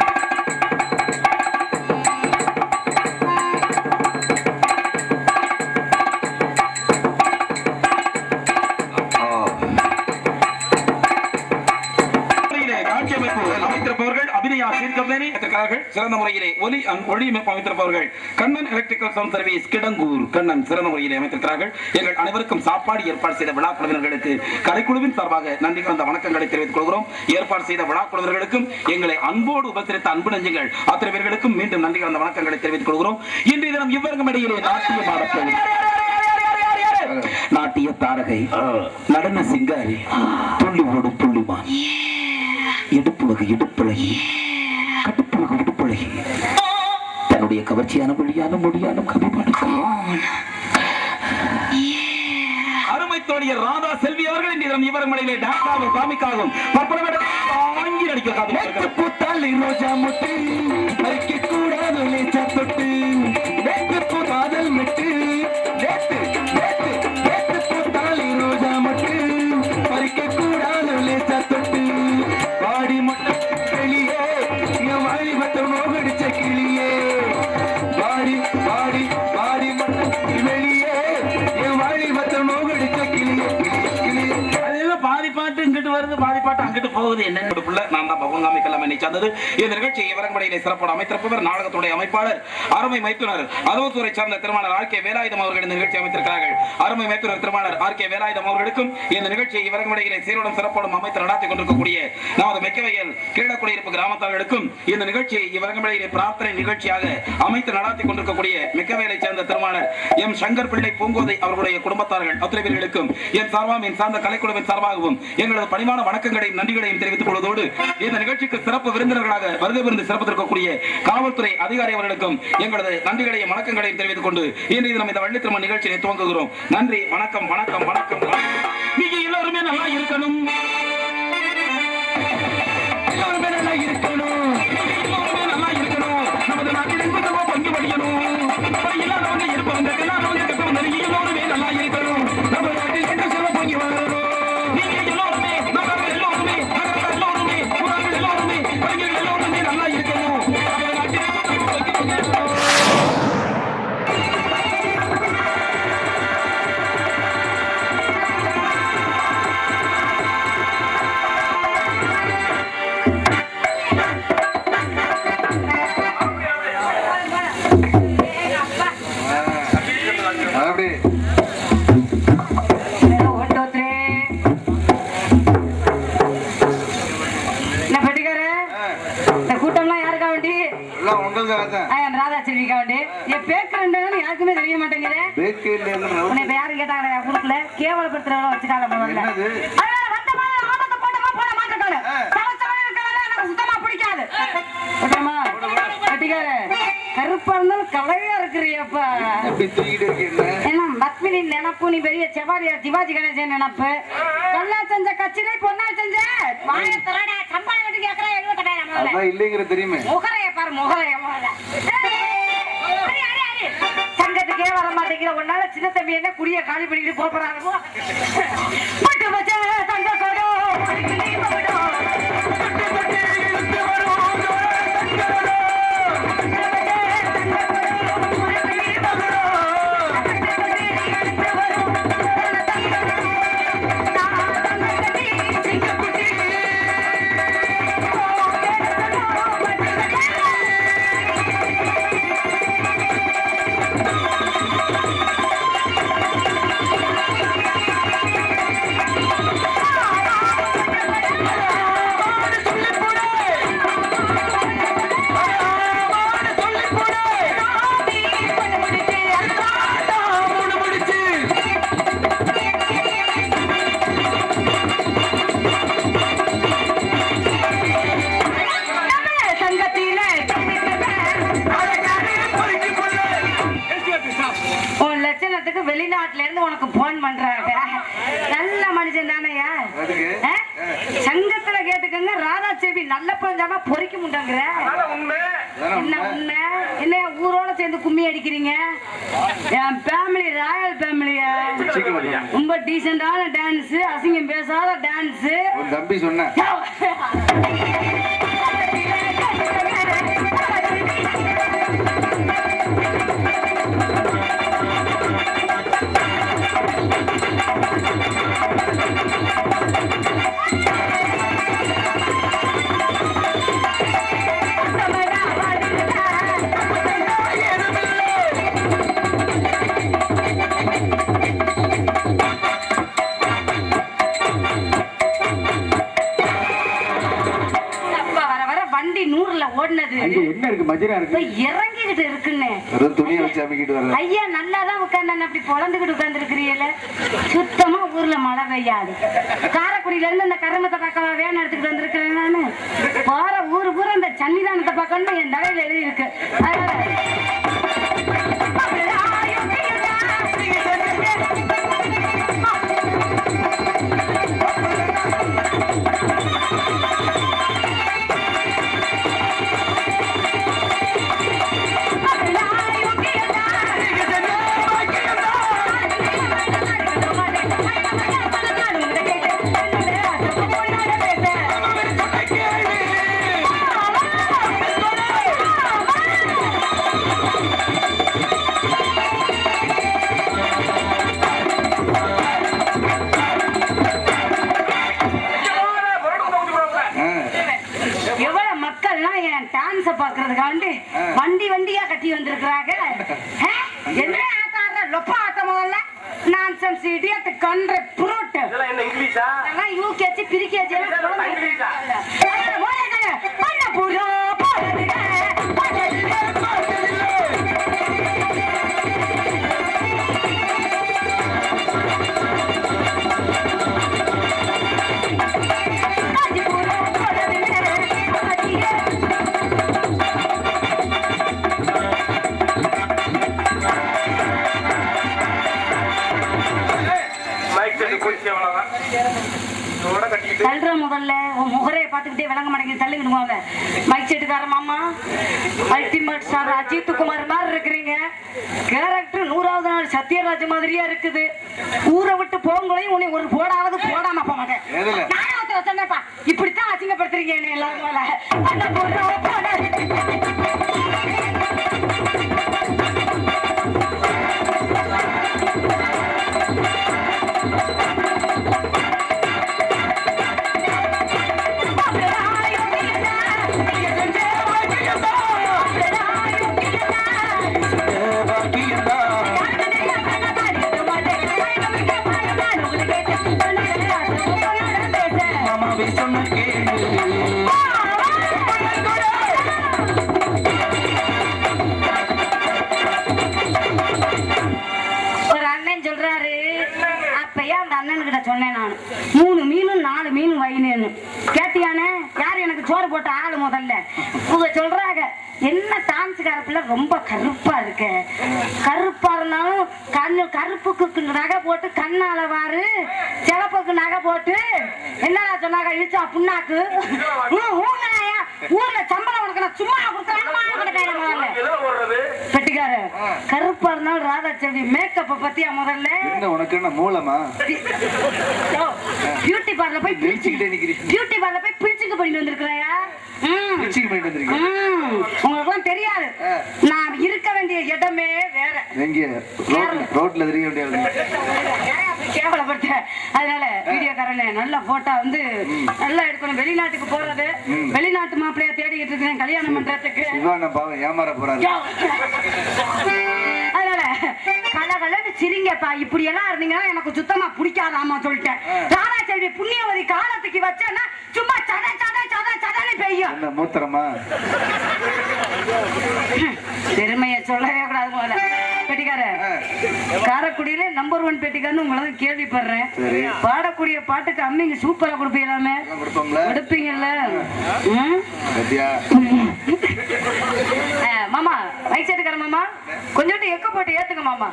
சிறந்த முறையிலே ஒலி ஒளியமைப்பு அமைத்திருப்பவர்கள் Kannan electrical sound service Kidangoor Kannan சிறந்த முறையிலே அமைத்திருக்கிறார்கள். எங்கள் அனைவருக்கும் சாப்பாடு ஏற்பாடு செய்த விழா குழுவினர்களுக்கு கலைக்குழுவின் சார்பாக நன்றி கலந்த வணக்கங்களை தெரிவித்துக் கொள்கிறோம். ஏற்பாடு செய்த விழா குழுவினர்களுக்கும் எங்களை அன்போடு உபசரித்த அன்பு நெஞ்சங்கள் அத்தனை பேர்களுக்கும் மீண்டும் நன்றி கலந்த வணக்கங்களை தெரிவித்துக் கொள்கிறோம். இன்றைய தினம் இவ்வருக்கும் இடையிலே நாட்டியம் ஆடப்போகும் நாட்டிய தாரகை, நடன சிங்காரி, துள்ளி ஓடும் புள்ளிமான், இடுப்புலகு இடுப்பழகி, கட்டுப்புலகு இடுப்பழகி, தன்னுடைய கவர்ச்சியான மொழியான மொழியான கவி பாடுகிறான். அருமை தோழிய ராதா செல்வி அவர்கள் இன்றைய இவரும் மலையிலே டாக்டர் காமிக்காகும் வாங்கி நடிக்கிறார்கள். பூத்தாலி ரோஜா முட்டு பறிக்க கூடாது லேச்சா தொட்டு, வேட்டு பூ காதல் மெட்டு, வேட்டு வேட்டு வேட்டு பூத்தாலி ரோஜா முட்டு பறிக்க கூடாது லேச்சா தொட்டு, வாடி மொட்டை வெளியே என் வாடி மட்ட நோகடிச்ச கிளியே, வாடி வாடி வாடி மொட்டை வெளியே என் வாடி மட்ட நோகடிச்ச கிளியே கிளியே. பாதி பாட்டு இங்கிட்டு வருது, பாதி பாட்டு அங்கிட்டு போகுது. என்ன நான் தான் பகவங்காமி கல்லமை சார்ந்தது. இந்த நிகழ்ச்சியை இவரங்கடையிலே சிறப்போடு அமைத்திருப்பவர் நாடகத்துடைய அமைப்பாளர் அருமை மைத்துனர் அதவத்தூரை சார்ந்த திருமாளர் ஆர்.கே. வேலாயுதம் அவர்கள் இந்த நிகழ்ச்சி அமைத்திருக்கிறார்கள். அருமை மைத்துனர் திருமாளர் ஆர்.கே. வேலாயுதம் அவர்களுக்கும் இந்த நிகழ்ச்சியை இவரங்கடையிலே சீரோடும் சிறப்போடும் அமைத்து நடாத்தி கொண்டிருக்கக்கூடிய நமது மெக்கவையல் கீழக்குடியிருப்பு கிராமத்தார்களுக்கும் இந்த நிகழ்ச்சியை இவரங்கடையிலே பிரார்த்தனை நிகழ்ச்சியாக அமைத்து நடாத்தி கொண்டிருக்கக்கூடிய மெக்கவையலை சேர்ந்த திருமாளர் எம். சங்கர் பிள்ளை பூங்கோதை அவர்களுடைய குடும்பத்தார்கள் அத்தனை பேர்களுக்கும் என் சார்பாகவும் என் சார்ந்த கலைக்குழுவின் சார்பாகவும் எங்களது பணிவான வணக்கங்களையும் நன்றிகளையும் தெரிவித்துக் கொள்வதோடு இந்த நிகழ்ச்சிக்கு சிறப்பு விருந்தினர்களாக வருகை புரிந்து சிறப்பித்திருக்கக்கூடிய காவல்துறை அதிகாரி அவர்களுக்கும் எங்களது நன்றிகளையும் வணக்கங்களையும் தெரிவித்துக் கொண்டு இன்று தினம் இந்த வள்ளி திருமண நிகழ்ச்சியை துவங்குகிறோம். நன்றி, வணக்கம் வணக்கம் வணக்கம். நீங்க எல்லாருமே நல்லா இருக்கணும், எல்லாருமே நல்லா இருக்கணும், எல்லாருமே நல்லா இருக்கணும். நமது நாட்டில் என்பதோ பங்கு படிக்கணும், இல்லாதவங்க இருப்பவங்க எல்லாரும் கட்டவங்க நீங்க எல்லாருமே நல்லா இருக்கணும். நம்ம நாட்டில் என்ன சொல்ல பங்கு வரணும். நீங்க எல்லாருமே எல்லாருமே எல்லாருமே எல்லாருமே நல்லா இருக்கணும். ராதா செல்விக்காண்டி என் பேக்குறேன்னு யாருக்குமே தெரிய மாட்டேங்குது. உன்னை இப்ப யாரும் கேட்டாங்க கொடுக்கல கேவலப்படுத்துற வச்சுட்டாங்க. சுத்தமா பிடிக்காது. கருப்பா இருந்தாலும் கலையா இருக்கிறியப்பா. என்ன பத்மினி நினப்பு, நீ பெரிய செவாரியா சிவாஜி கணேசன் நினப்பு. கல்லா செஞ்ச கட்சியில பொண்ணா செஞ்ச வாயத்தரட சம்பாளி வட்டி கேக்குற இல்லைங்கிற தெரியுமே. முகரைய பாரு முகரைய சங்கத்துக்கே வர மாட்டேங்கிற ஒன்னால சின்ன தம்பி என்ன குடிய காலி பண்ணிட்டு போறாங்க. தங்க கோடோ வெளிநாட்டுல இருந்து உனக்கு போன் பண்றாங்க. நல்ல மனுஷன் தானையா? சங்கத்துல கேட்டுக்கங்க. ராதா செல்வி நல்ல பஞ்சாமா பொறிக்க முட்டாங்கிற என்ன உண்மை? என்ன ஊரோட சேர்ந்து கும்மி அடிக்கிறீங்க? என் ஃபேமிலி ராயல் ஃபேமிலியா? ரொம்ப டீசென்டான டான்ஸ், அசிங்கம் பேசாத டான்ஸ். தம்பி சொன்ன இறங்கிக்கிட்டு இருக்குன்னு ஐயா நல்லாதான் உட்கார்ந்து அப்படி பொழந்துகிட்டு உட்கார்ந்து இருக்கிறீல. சுத்தமா ஊர்ல மழை பெய்யாது. காரைக்குடியில இருந்து இந்த கருமத்தை பார்க்க வேன் எடுத்துக்கிட்டு வந்திருக்கிறேன் நானு. போற ஊரு பூரா இந்த சன்னிதானத்தை பார்க்கணும்னு என் தலையில எழுதி இருக்கு. பாக்குறதுக்காண்டி வண்டி வண்டியா கட்டி வந்திருக்கிறாங்க. என்ன ஆட்டாடுற லொப்ப ஆட்டமோல நான்சென்ஸ் இடியட் கண்ட்ரி ஃப்ரூட். இதெல்லாம் என்ன இங்கிலீஷா? இதெல்லாம் யூகேஜி பிரிகேஜி எல்லாம் இங்கிலீஷா? பண்ண புரோ தள்ளுற முதல்ல முகரையை பார்த்துக்கிட்டே விளங்க மாட்டேங்குது. தள்ளிக்கிடுவாங்க. மைக் செட்டுக்கார மாமா அல்டிமேட் ஸ்டார் அஜித் குமார் மாதிரி இருக்கிறீங்க. கேரக்டர் 100வது நாள் சத்யராஜ் மாதிரியா இருக்குது. ஊரை விட்டு போங்களையும் உன்னை ஒரு போடாவது போடாம போக மாட்டேன். சொன்னப்பா இப்படித்தான் அசிங்கப்படுத்துறீங்க என்ன எல்லாரும். 3 மீன் 4 மீன் வைனேன்னு கேட்டியானே? யார் எனக்கு சோறு போட்ட ஆளு முதல்ல? இவங்க சொல்றாங்க என்ன டான்ஸ்கார பிள்ளை ரொம்ப கருப்பா இருக்கு. கருப்பா இருந்தாலும் கண்ணு கருப்புக்கு நகை போட்டு கண்ணால வாரு, சிவப்புக்கு நகை போட்டு என்னடா சொன்னாங்க இழுச்சா புண்ணாக்கு. ஊர்ல சம்பளம் உனக்கு நான் சும்மா பெட்டிக்கார கருப்பா இருந்தாலும் ராதா செல்வி மேக்கப்ப பத்தியா முதல்ல உனக்கு என்ன மூலமா? பியூட்டி பார்லர் போய் பியூட்டி பார்லர் போய் பிடிச்சுக்கு பண்ணிட்டு வந்திருக்கிறையா? உங்களுக்கு தெரியாது. நான் இருக்க வேண்டிய இடமே வேற. ரோட்ல தெரிய வேண்டிய கேவலப்பட்ட. அதனால வீடியோக்காரனே நல்ல போட்டோ வந்து நல்லா எடுக்கணும். வெளிநாட்டுக்கு போறது, வெளிநாட்டு மாப்பிள்ளையா தேடிக்கிட்டு இருக்கேன் கல்யாணம் பண்றதுக்கு. ஏமாற போறாரு. அதனால கலகலன்னு சிரிங்கப்பா. இப்படி எல்லாம் இருந்தீங்கன்னா எனக்கு சுத்தமா பிடிக்காதாமா சொல்லிட்டேன். ராதா செல்வி புண்ணியவதி காலத்துக்கு வச்சேன்னா சும்மா சத சத சத சதன்னு பெய்யும். மூத்திரமா? பெருமையை சொல்லவே கூடாது போல. பெட்டிக்கார காரைக்குடியில நம்பர் 1 பெட்டிக்காரன்னு உங்களை கேள்விப்படுறேன். பாடக்கூடிய பாட்டுக்கு அம்மிங்க சூப்பரா கொடுப்பீங்களாமே? கொடுப்பீங்கல்ல மாமா. ரைட் சைடுக்கார மாமா கொஞ்சோண்டு எக்க போட்டு ஏத்துங்க மாமா.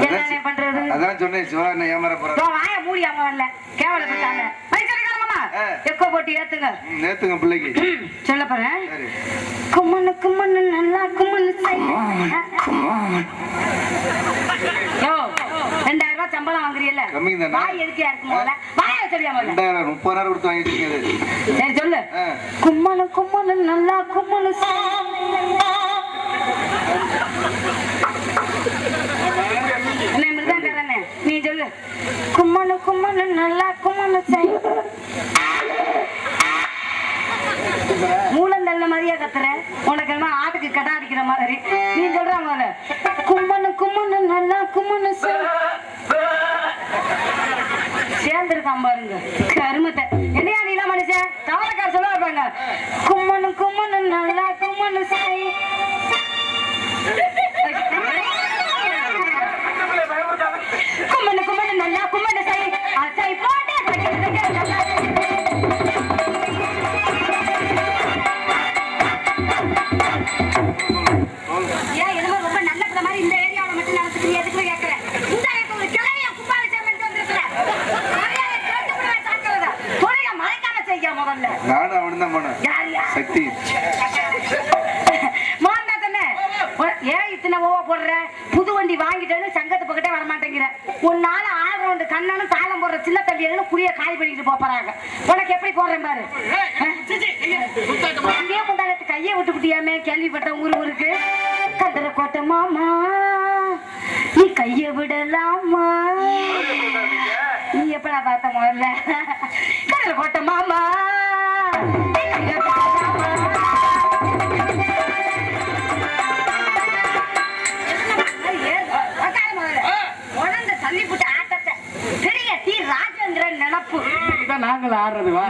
என்ன பண்றது? அதான் சொன்னேன் சிவா ஏமாற போறா. வாய மூடி அம்மா வரல கேவலப்பட்டாங்க. ரைட் சைடுக்கார மாமா எக்க போட்டு ஏத்துங்க. நேத்துங்க பிள்ளைக்கு சொல்ல போறேன். கும்மனு கும்மனு நல்லா கும்மனு யோ 2000 ரூபாய் சம்பளம் வாங்குறீல்ல? வாய் எதுக்கு இருக்குமோல வாய சொல்லியா முதல்ல. 20,000 30,000 கொடுத்து வாங்கிட்டீங்க. சரி சொல்லு. கும்மனு கும்மனு நல்லா கும்மனு என்ன மிருதாக்காரனே நீ சொல்லு. கும்மனு கும்மனு நல்லா கும்மனு மூலந்தள்ள மாதிரியா கத்துற? உனக்கு என்ன ஆட்டுக்கு கடா அடிக்கிற மாதிரி நீ சொல்ற முதல்ல. கும்மனு கும்மனு நல்லா கும்மனு சேர்ந்துருக்கான் பாருங்க கருமத்தை. என்னையா நீ எல்லாம் மனுஷன் தவறக்கார சொல்ல வைப்பாங்க. கும்மனு கும்மனு நல்லா கும்மனு கும்மனு கும்மனு நல்லா கும்மனு சை போட்டு நானும் அவன் தான் போனேன். சக்தி ஏன் இத்தனை ஓவா போடுற? புது வண்டி வாங்கிட்டு சங்கத்து பக்கத்தே வரமாட்டேங்கிற. உன்னால 6 ரவுண்டு கண்ணாலும் தாளம் போடுற சின்ன தள்ளியன்னு குடிய காய் பண்ணிட்டு போறாங்க. உனக்கு எப்படி போடுறேன் பாரு. முந்தாலத்து கையை விட்டு விட்டியாமே கேள்விப்பட்ட ஊருக்கு. கந்தர கோட்டை மாமா நீ கைய விடலாமா? நீ எப்படா பார்த்த முதல்ல? கந்தர கோட்டை மாமா தள்ளி போட்டு ஆட்டத்தை பெரிய டி ராஜேந்திரன் நினப்பு நாங்கள் ஆடுறதுவா?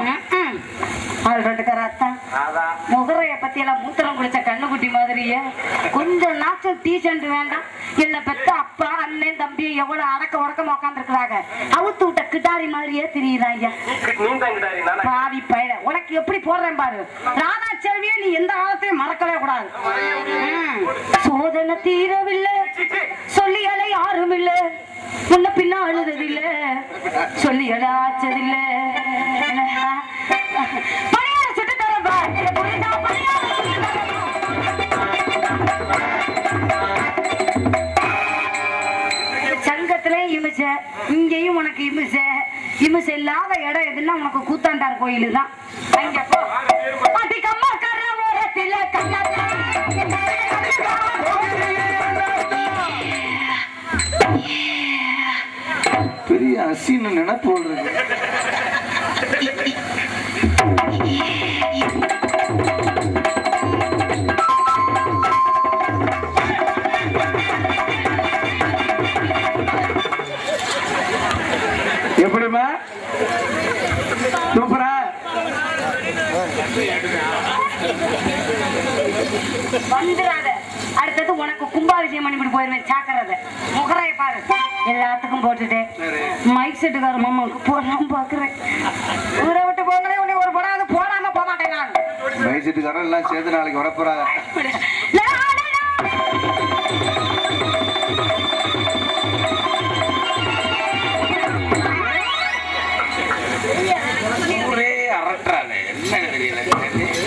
முகரைய பத்தி எல்லாம் மூத்திரம் குடிச்ச கண்ணுக்குட்டி மாதிரியே கொஞ்சம் நாச்சல் டீசென்ட் வேண்டாம். என்ன பெத்த அப்பா அண்ணன் தம்பி எவ்வளவு அடக்க உடக்கமா உட்கார்ந்து இருக்கிறாங்க. அவுத்து விட்ட கிட்டாரி மாதிரியே தெரியுறாங்க. பாவி பயிர உனக்கு எப்படி போடுறேன் பாரு. ராதா செல்வியை நீ எந்த காலத்தையும் மறக்கவே கூடாது. சோதனை தீரவில்லை சொல்லி அலை யாரும் இல்ல. முன்ன பின்ன அழுததில்ல சொல்லி அழாச்சதில்ல. பணியார சுட்டு தரப்பா சங்கத்துல இமிச இங்கேயும் உனக்கு இமிச இல்லாத இடம் எதுன்னா உனக்கு கூத்தாண்டார் கோயிலு தான். அங்க போ அதிகமா கர ஓரத்தில பெரிய அசின்னு நினைப்பு ஓடுறது. எப்படிமா சூப்பரா வந்துடாத. அடுத்தது உனக்கு கும்பா கும்பாபிஷேகம் பண்ணிட்டு போயிருவேன் சாக்கிறத முகரைய பாரு எல்லாத்துக்கும் போட்டுட்டு மைக் செட்டுக்கார மாமாவுக்கு போடலாம் பாக்குறேன் ஊரை விட்டு போங்களே உன்னை ஒரு படம் அது போடாம போக மாட்டேன் நான் மைக் செட்டுக்காரன் எல்லாம் சேர்ந்து நாளைக்கு வரப்போறாங்க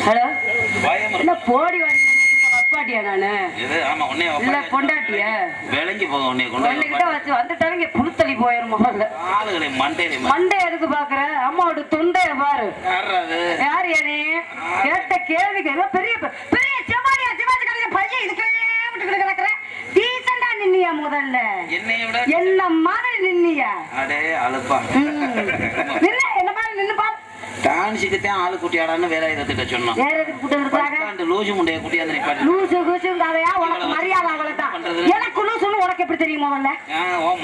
ஹலோ என்ன போடி வாடிக்கிற அப்பாட்டியா நானு இல்ல பொண்டாட்டியா விளங்கி போகும் வச்சு வந்துட்டாங்க புழுத்தளி போயிரும் முதல்ல மண்டை எதுக்கு பாக்குற அம்மாவோட தொண்டைய பாரு யாரு நீ கேட்ட கேள்விக்கு ஏதோ பெரிய பெரிய செவாரியா சிவாஜி கலைஞ பையன் இதுக்கு கிடக்குற டீசெண்டா நின்னியா முதல்ல என்ன மாதிரி நின்னியா என்ன மாதிரி நின்னு பாரு டான்ஸுக்குத்தான் ஆளு குட்டியாடான்னு வேற எதுக்கிட்ட சொன்னோம் வேற எதுக்கு கூட்டு வந்திருக்காங்க அந்த லூசு முண்டைய குட்டியாந்து நிப்பாட்டி லூசு லூசுங்காதையா உனக்கு மரியாதை அவ்வளவுதான் எனக்கு லூசுன்னு உனக்கு எப்படி தெரியும் முதல்ல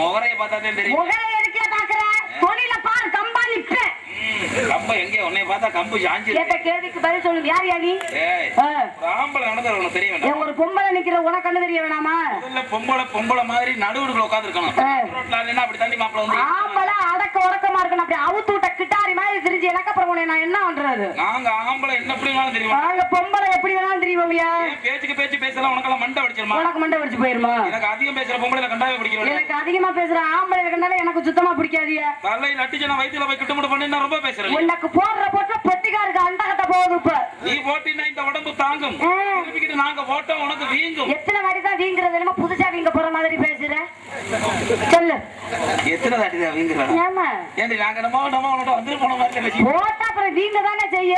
முகரைய பார்த்தாதான் தெரியும் முகரை இருக்கே பாக்குற தொழில பாரு கம்பா நிப்பேன் கம்ப எங்க உன்னை பார்த்தா கம்பு சாஞ்சி கேட்ட கேள்விக்கு பதில் சொல்லுங்க யார் யானி ஆம்பளை நடந்தது உனக்கு தெரிய வேண்டாம் ஒரு பொம்பளை நிக்கிற உனக்கு கண்ணு தெரிய வேணாமா இல்ல பொம்பளை மாதிரி நடுவுக்குள்ள உட்கார்ந்து இருக்கணும் ரோட்ல இல்லனா அப்படி தண்ணி மாப்பிள வந்து ஆம்பளை அடக்க உடக்கமா இருக்கணும் அப்படி அவுத்து விட்ட கிட்டாரி மாதிரி தெரிஞ்சு எனக்கு அப்புறம் நான் என்ன பண்றது நாங்க ஆம்பளை என்ன எப்படி வேணாலும் தெரியும் நாங்க பொம்பளை எப்படி வேணாலும் தெரியுமியா பேச்சுக்கு பேச்சு பேசலாம் உனக்கெல்லாம் மண்டை வடிச்சிருமா உனக்கு மண்டை வடிச்சு போயிருமா எனக்கு அதிகம் பேசுற பொம்பளை கண்டாவே பிடிக்கும் எனக்கு அதிகமா பேசுற ஆம்பளை கண்டாலே எனக்கு சுத்தமா பிடிக்காதியா தலையில அடிச்சு நான் வயித்துல போய் கிட்டமுட்டு பண்ணி நான் ரொம்ப பேசுறேன் உனக்கு போடுற போட்ட பொட்டிக்காருக்கு அந்த கட்ட போகுது இப்ப நீ போட்டினா இந்த உடம்பு தாங்கும் திருப்பிக்கிட்டு நாங்க போட்டா உனக்கு வீங்கும் எத்தனை வாட்டி தான் வீங்குறது என்னமோ புதுசா வீங்க போற மாதிரி பேசுற சொல்லு எத்தனை வாட்டி தான் வீங்குறேன் ஆமா ஏண்டி நாங்க நம்ம உனக்கு வந்து போன மாதிரி பேசி போட்டா அப்புறம் வீங்க தானே செய்ய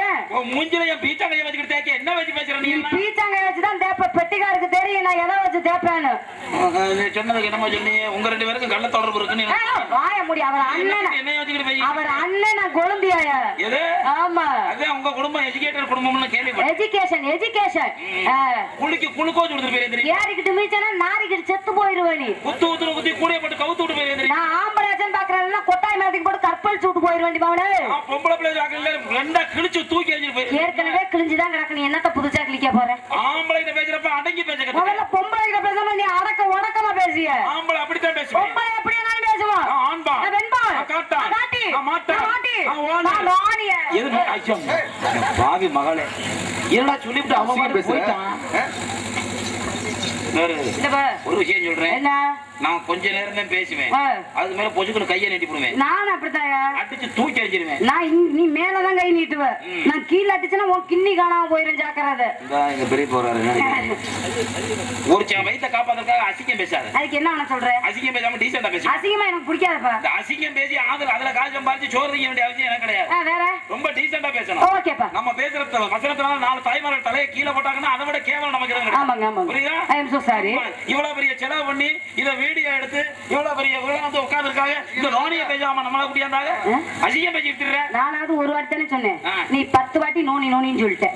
மூஞ்சில என் பீச்சாங்கைய வச்சுக்கிட்டு தேக்க என்ன வச்சு பேசுற நீ பீச்சாங்கைய வச்சு தான் தேப்ப பெட்டிக்காருக்கு தெரியும் நான் எதை வச்சு தேப்பேன்னு சொன்னதுக்கு என்னமா சொன்னி உங்க ரெண்டு பேருக்கும் கள்ள தொடர்பு இருக்குன்னு வாய முடி அவர் அண்ணன் என்ன வச்சுக்கிட்டு அவர் அண்ணன் கொழும்பியாயா எது ஆமா அதே உங்க குடும்பம் எஜுகேட்டட் குடும்பம்னு கேள்விப்பட்டேன் எஜுகேஷன் குளிக்கு குளுக்கோஸ் கொடுத்துட்டு போய் தெரியும் ஏறிக்கிட்டு மீச்சனா நாரிக்கிட்டு செத்து போயிருவே நீ குத்தி கூடைய போட்டு கவுத்து விட்டு போய் தெரியும் நான் ஆம்பளேஜன் பாக்குறேன்னா கொட்டாய் மேலத்துக்கு போட்டு கற்பல் சூட்டு போயிருவேண்டி பாவனே பொம்பளை பிள்ளை ஜாக்கல ரெண்டா கிழிச்சு தூக்கி எறிஞ்சு போய் ஏற்கனவே கிழிஞ்சுதான் கிடக்கு நீ என்னத்த புதுசா கிழிக்க போற ஆம்பளை கிட்ட பேசுறப்ப அடங்கி பேச முதல்ல பொம்பளை கிட்ட பேசாம நீ அடக்க உடக்கமா பேசிய ஆம்பளை அப்படித்தான் பேசுவேன் பொம்பளை எப்படி நான் பேசுவோம் ஆண்பா வெண்பா காட்டா காட்டி மாட்டா மாட்டி நான் வாணிய எது ஐயோ பாவி மகளே என்னடா சொல்லிவிட்டு அவன் போயிட்டான் ஒரு விஷயம் சொல்றேன் என்ன நான் கொஞ்ச நேரம் தான் பேசுவேன் அது மேல பொசுக்குன்னு கையை நீட்டி போடுவேன் நான் அப்படித்தாயா அடிச்சு தூக்கி அடிச்சிருவேன் நான் நீ மேலதான் கை நீட்டுவ நான் கீழே அடிச்சுன்னா உன் கிண்ணி காணாம போயிரும் ஜாக்கிரதை எங்க பெரிய போறாரு ஒரு வயிற்ற காப்பாத்துறதுக்காக அசிங்கம் பேசாத அதுக்கு என்ன பண்ண சொல்ற அசிங்கம் பேசாம டீசெண்டா பேசு அசிங்கமா எனக்கு பிடிக்காதப்பா இந்த அசிங்கம் பேசி அதுல காசு சம்பாதிச்சு சோறு திங்க வேண்டிய அவசியம் எனக்கு கிடையாது வேற ரொம்ப டீசெண்டா பேசணும் ஓகேப்பா நம்ம பேசுற வசனத்தினால 4 தாய்மார்கள் தலையை கீழே போட்டாங்கன்னா அதை விட கேவலம் நமக்கு தான் கிடைக்கும். ஆமாங்க ஆமாங்க புரியுதா? ஐ அம் சோ சாரி. இவ்வளவு பெரிய செலவு பண்ணி இத வீடியோ எடுத்து இவ்வளவு பெரிய வந்து உட்கார்ந்திருக்காங்க இந்த நோனியை பேசாம நம்மள கூடியாந்தாங்க அசிங்கம் பேசிட்டு இருக்கற நானாவது ஒரு வாட்டி தானே சொன்னேன் நீ 10 வாட்டி நோனின்னு சொல்லிட்ட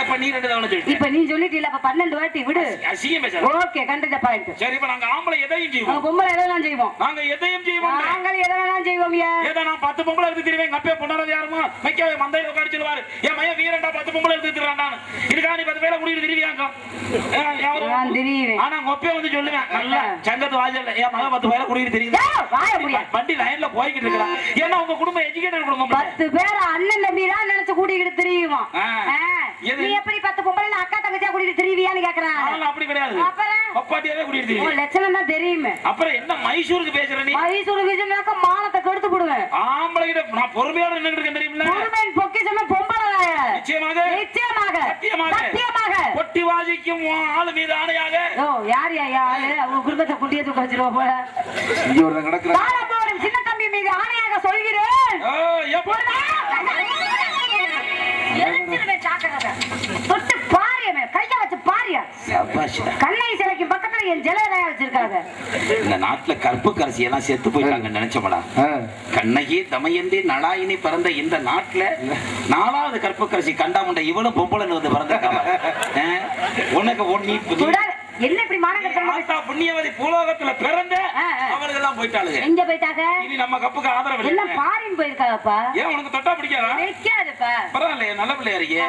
இப்ப நீ 2 தடவை சொல்லிட்ட இப்ப நீ சொல்லிட்டீல அப்ப 12 வாட்டி விடு அசிங்கம் பேசாத ஓகே கண்டிப்பா பாயிண்ட் சரி இப்ப நாங்க ஆம்பளை எதையும் செய்வோம் பொம்பளை எதெல்லாம் செய்வோம் நாங்க எதையும் செய்வோம் நாங்க எதெல்லாம் செய்வோம் ஏதா நான் 10 பொம்பளை எடுத்து திருவேன் அப்பே பொண்ணானது யாருமா மைக்க மந்தையில உட்கார்ந்து சொல்லுவாரு ஏன் மைய வீரண்டா 10 பொம்பளை எடுத்து திருறான்டான்னு இதுக்கா நீ 10 பேரை குடியிரு திருவியாங்க நான் திருவேன் ஆனா கொப்பே வந்து சொல்லுவேன் நல்லா சங்கத்து வாசல்ல ஏன் மக 10 பேரை குடியிரு தெரியுது வாய முடியா வண்டி லைன்ல போய்கிட்டு இருக்கான் ஏன்னா உங்க குடும்பம் எஜுகேட்டட் குடும்பம் 10 பேர் அண்ணன் தம்பி தான் நினைச்சு கூட்டிக்கிட்டு தெரியுமா நீ எப்படி 10 பொம்பளை அக்கா தங்கச்சியா கூட்டிட்டு தெரிவியான்னு கேக்குறான் அப்படி கிடையாது அப்பாட்டியாவே கூட்டிட்டு தெரியும் லட்சணம் தான் தெரியுமே அப்புறம் என்ன மைசூருக்கு பேசுற நீ மைசூருக்கு சொன்னாக்க மானத்தை கெடுத்து போடுவேன் ஆம்பளை கிட்ட நான் பொறுமையோட நின்னுட்டு இருக்கேன் தெரியுமில்ல பொறுமையின் பொக்கிஷமே பொம்பளை நிச்சயமாக சத்தியமாக பொட்டி வாசிக்கும் ஆளு மீது ஆணையாக யார் ஆளு அவங்க குடும்பத்தை குட்டியை தூக்க வச்சிருவா போல இங்க ஒரு நடக்குற சின்ன தம்பி மீது ஆணையாக சொல்கிறேன் தொட்டு பாரியா கைய வச்சு பாரியா கண்ணை சிலைக்கு பக்கத்துல என் ஜெலதயா வச்சிருக்காங்க இந்த நாட்டுல கற்பு கரசி எல்லாம் செத்து போயிட்டாங்க நினைச்சப்படா கண்ணகி தமயந்தி நலாயினி பிறந்த இந்த நாட்டுல 4வது கற்பு கரசி கண்டாமுண்ட இவளும் பொம்பளன்னு வந்து பிறந்திருக்காங்க உனக்கு என்ன இப்படி மாநகரத்துல புண்ணியவதி பூலோகத்துல பிறந்த அவர்கள் எல்லாம் போயிட்டாளுங்க எங்க போயிட்டாங்க இனி நம்ம கப்புக்கு ஆதரவு எல்லாம் பாரின் போயிருக்காங்கப்பா ஏன் உனக்கு தொட்டா பிடிக்காதா பிடிக்காது இருப்ப பரவாயில்லையே, நல்ல பிள்ளையா இருக்கு.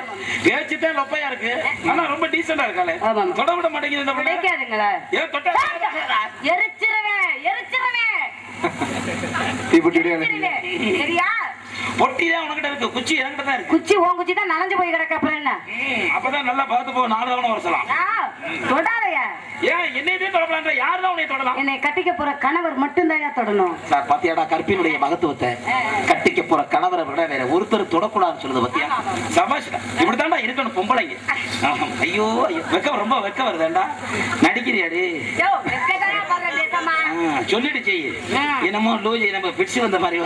பேச்சுதான் லொப்பையா இருக்கு, ஆனா ரொம்ப டீசெண்டா இருக்காளே. ஆமாம். தொட விட மாட்டேங்குது இந்த பிள்ளை. கிடைக்காதுங்களா? ஏன் தொட்டா எரிச்சிருவேன். தீப்பெட்டியோட சரியா? பொட்டிதான் உனக்கிட்ட இருக்கு, குச்சி என்கிட்ட தான் இருக்கு. குச்சி உன் குச்சி தான் நனைஞ்சு போய் கிடக்க, அப்புறம் என்ன? அப்பதான் நல்லா பார்த்து போ, 4 தவணை வரலாம். தொடாதையா? ஏன் என்னையதே தொடப்பலான்ற? யாருதான் உன்னை தொடலாம்? என்னை கட்டிக்க போற கணவர் மட்டும்தான் தொடணும். சார் பாத்தியாடா கற்பினுடைய மகத்துவத்தை. கட்டிக்க போற கணவரை விட வேற ஒருத்தர் தொடக்கூடாதுன்னு சொல்லுது பாத்தியா? சபாஷ்டா, இப்படித்தான்டா இருக்கணும் பொம்பளைங்க. ஐயோ ஐயோ, ரொம்ப வெக்க வருதாண்டா. நடிக்கிறியாடி? சொல்லிட்டு செய்யு. என்னமோ லூஜி நம்ம பிடிச்சு வந்த மாதிரி.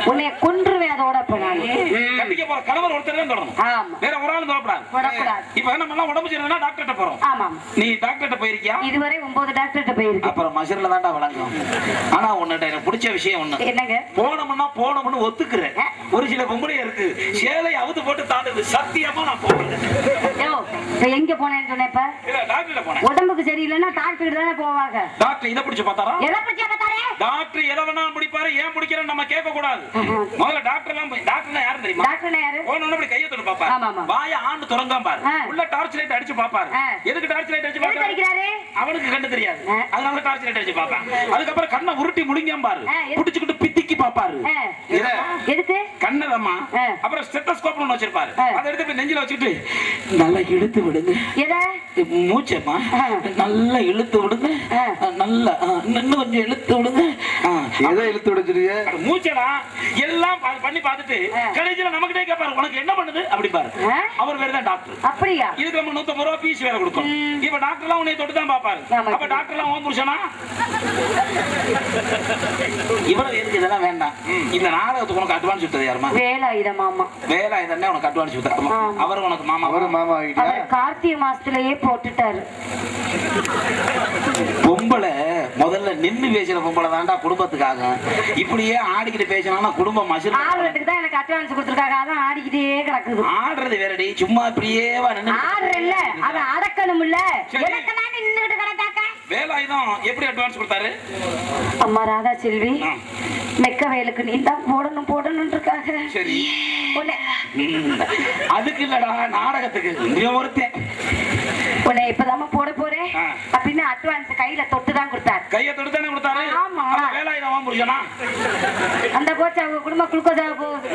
உன்னை கொன்றுவேன் அதோட. கட்டிக்க போற கணவர் ஒருத்தர் தான் தொடணும், வேற ஒரு ஆளும் தொடக்கூடாது. இப்ப நம்ம எல்லாம் உடம்பு சரியில்லைன்னா டாக்டர்கிட்ட போறோம். நீ டாக்டர்கிட்ட போயிருக்கியா? இதுவரை 9 டாக்டர்கிட்ட போயிருக்கு. அப்புறம் மசர்ல தான்டா வழங்கும். ஆனா உன்னிட்ட எனக்கு பிடிச்ச விஷயம் ஒண்ணு. என்னங்க? போனோம்னு ஒத்துக்குறேன். ஒரு சில பொம்பளை இருக்கு, சேலை அவுத்து போட்டு தாண்டுது. சத்தியமா நான் போறேன். எங்க போனேன்னு சொன்னேன். டாக்டர்கிட்ட போனேன். உடம்புக்கு சரியில்லைன்னா டாக்டர் தானே போவாங்க. டாக்டர் இதை பிடிச்சு பார்த்தாரா? டாக்டர் எதை வேணா பிடிப்பாரு. ஏன் பிடிக்கிறேன்னு நம்ம கேட்க கூடாது. முதல்ல டாக்டர் யாரும் தெரியுமா? போனோன்னு அப்படி கையை தொட்டு பாப்பாரு. வாய ஆண்டு திறந்தாம் பாரு. உள்ள டார்ச் லைட் அடிச்சு பாப்பாரு. எதுக்கு டார்ச் லைட் அடிச்சு பாப்பாரு? அவனுக்கு கண்ணு தெரியாது, அதனால டார்ச் லைட் அடிச்சு பாப்பான். அதுக்கப்புறம் கண்ணை உருட்டி முழுங்கியம் பாரு. புடிச்சுக்கிட்டு பித்திக்கி பாப்பாரு. எதுக்கு? கண்ணதம்மா. அப்புறம் ஸ்டெத்தோஸ்கோப் ஒண்ணு வச்சிருப்பாரு. அதை எடுத்து போய் நெஞ்சில வச்சுக்கிட்டு நல்லா இழுத்து விடுங்க. மூச்சம்மா நல்லா இழுத்து விடுங்க. நல்லா இன்னும் கொஞ்சம் இழுத்து விடுங்க. எதை இழுத்து விடுச்சிருக்க? மூச்சலாம் எல்லாம் பண்ணி பார்த்துட்டு கடைசியில நமக்கிட்டே கேட்பாரு, உனக்கு என்ன பண்ணுது அப்படி பாரு. அவர் வேற தான் டாக்டர். அப்படியா? இதுக்கு நம்ம 150 ரூபாய் பீஸ் வேற கொடுக்கும். இப்ப டாக்டர் எல்லாம் உன்னை தொட்டு தான் பாப்பாரு. அப்ப டாக்டர் எல்லாம் ஓன் புருஷனா? இவ்வளவு எதுக்கு இதெல்லாம் வேண்டாம். இந்த நாடகத்துக்கு உனக்கு அட்வான்ஸ் கொடுத்தது யாருமா? வேலாயுதம் மாமா. வேலாயுதம் உனக்கு அட்வான்ஸ் கொடுத்தாரு. அவர் உனக்கு மாமா. அவரு மாமா ஆகிட்டா? கார்த்திகை மாசத்துலயே போட்டுட்டாரு. பொம்பளை முதல்ல நின்னு பேசுற பொம்பளை தாண்டா குடும்பத்துக்காக. இப்படியே ஆடிக்கிட்டு பேசினா குடும்பம் மசில். ஆடுறதுக்கு தான் எனக்கு அட்வான்ஸ் கொடுத்துருக்காங்க, அதான் ஆடிக்கிட்டே கிடக்குது. ஆடுறது வேறடி, சும்மா இப்படியே ஆடுற இல்ல, அதை அடக்கணும் இல்ல. எனக்கு நான் நின்னுகிட்டு கிடக்காக்க. வேலாயுதம் எப்படி அட்வான்ஸ் கொடுத்தாரு? அம்மா ராதா செல்வி மெக்க வேலுக்கு நீ தான் போடணும் இருக்காங்க. சரி, அதுக்கு இல்லடா நாடகத்துக்கு. ஒருத்தன் உன்னை இப்பதாம போட போறேன் அப்படின்னு அட்வான்ஸ் கையில தொட்டுதான் கொடுத்தாரு. கையை தொட்டு தானே கொடுத்தாரு? ஆமா. வேலாயுதம் புரியுமா? அந்த போச்சு அவங்க குடும்ப குளுக்கோதா போகுது.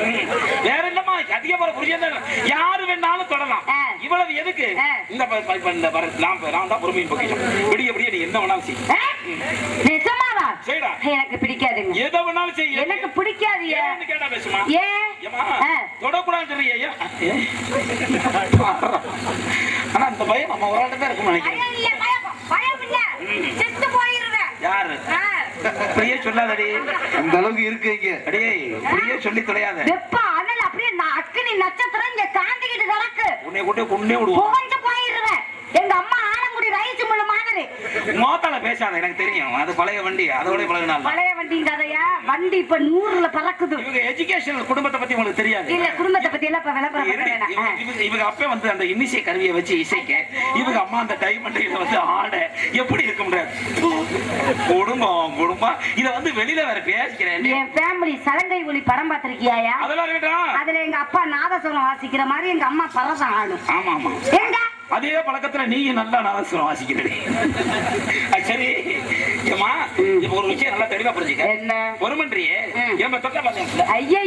வேற இல்லம்மா, அதிக போற புரியாது. யாரு வேணாலும் தொடலாம். இவ்வளவு எதுக்கு? இந்த நான் தான் பொறுமையின் பொக்கிஷம். விடிய விடிய நீ என்ன வேணாலும் செய். நிஜமாவா? செய்டா. எனக்கு பிடிக்காதுங்க. எதை வேணாலும் செய். எனக்கு பிடிக்காது. ஏன்னு கேட்டா பேசுமா? ஏமா தொடக்கூடாது சொல்றியா? ஆனா அந்த பயம் நம்ம ஒரு ஆள்கிட்ட தான் இருக்கும் நினைக்கிறேன். யாரு? அப்படியே சொல்லாதடி. அந்த அளவுக்கு இருக்கு இங்க. அடியே அப்படியே சொல்லி தொலையாத. வெப்ப அனல் அப்படியே அக்கினி நட்சத்திரம் இங்க காந்திக்கிட்டு கிடக்கு. உன்னை கொண்டே கொண்டே விடுவோம். புகஞ்சு போயிருவேன். எங்க அம்மா ஆலங்குடி ரைஸ் முள்ள மாதிரி. மோத்தால பேசாத, எனக்கு தெரியும். அது பழைய வண்டி, அதோட பழகினால. பழைய வண்டிங்கதையா? வண்டி இப்ப 100ல பறக்குது. இவங்க எஜுகேஷன் குடும்பத்தை பத்தி உங்களுக்கு தெரியாது. இல்ல, குடும்பத்தை பத்தி எல்லாம் இப்ப விளம்பரம் பண்ண வேணாம். இவங்க அப்பே வந்து அந்த இன்னிசை கருவியை வச்சு இசைக்க, இவங்க அம்மா அந்த டைமண்டையில வந்து ஆட எப்படி இருக்க முடியாது? குடும்பம் இத வந்து வெளியில வேற பேசிக்கிறேன். என் ஃபேமிலி சலங்கை ஒலி படம் பாத்திருக்கியாயா? அதெல்லாம் இருக்கட்டும். அதுல எங்க அப்பா நாதஸ்வரம் வாசிக்கிற மாதிரி எங்க அம்மா பரதம் ஆடும். ஆமா ஆமா. ஏங்க அதே பழக்கத்துல நீங்க நல்லா நாதஸ்வரம் வாசிக்கிறீங்க. சரி ஏமா, இப்ப ஒரு விஷயம் நல்லா தெளிவா புரிஞ்சுக்க. என்ன ஒருமன்றியே ஏமா தொட்ட பாத்தீங்களா? ஐயா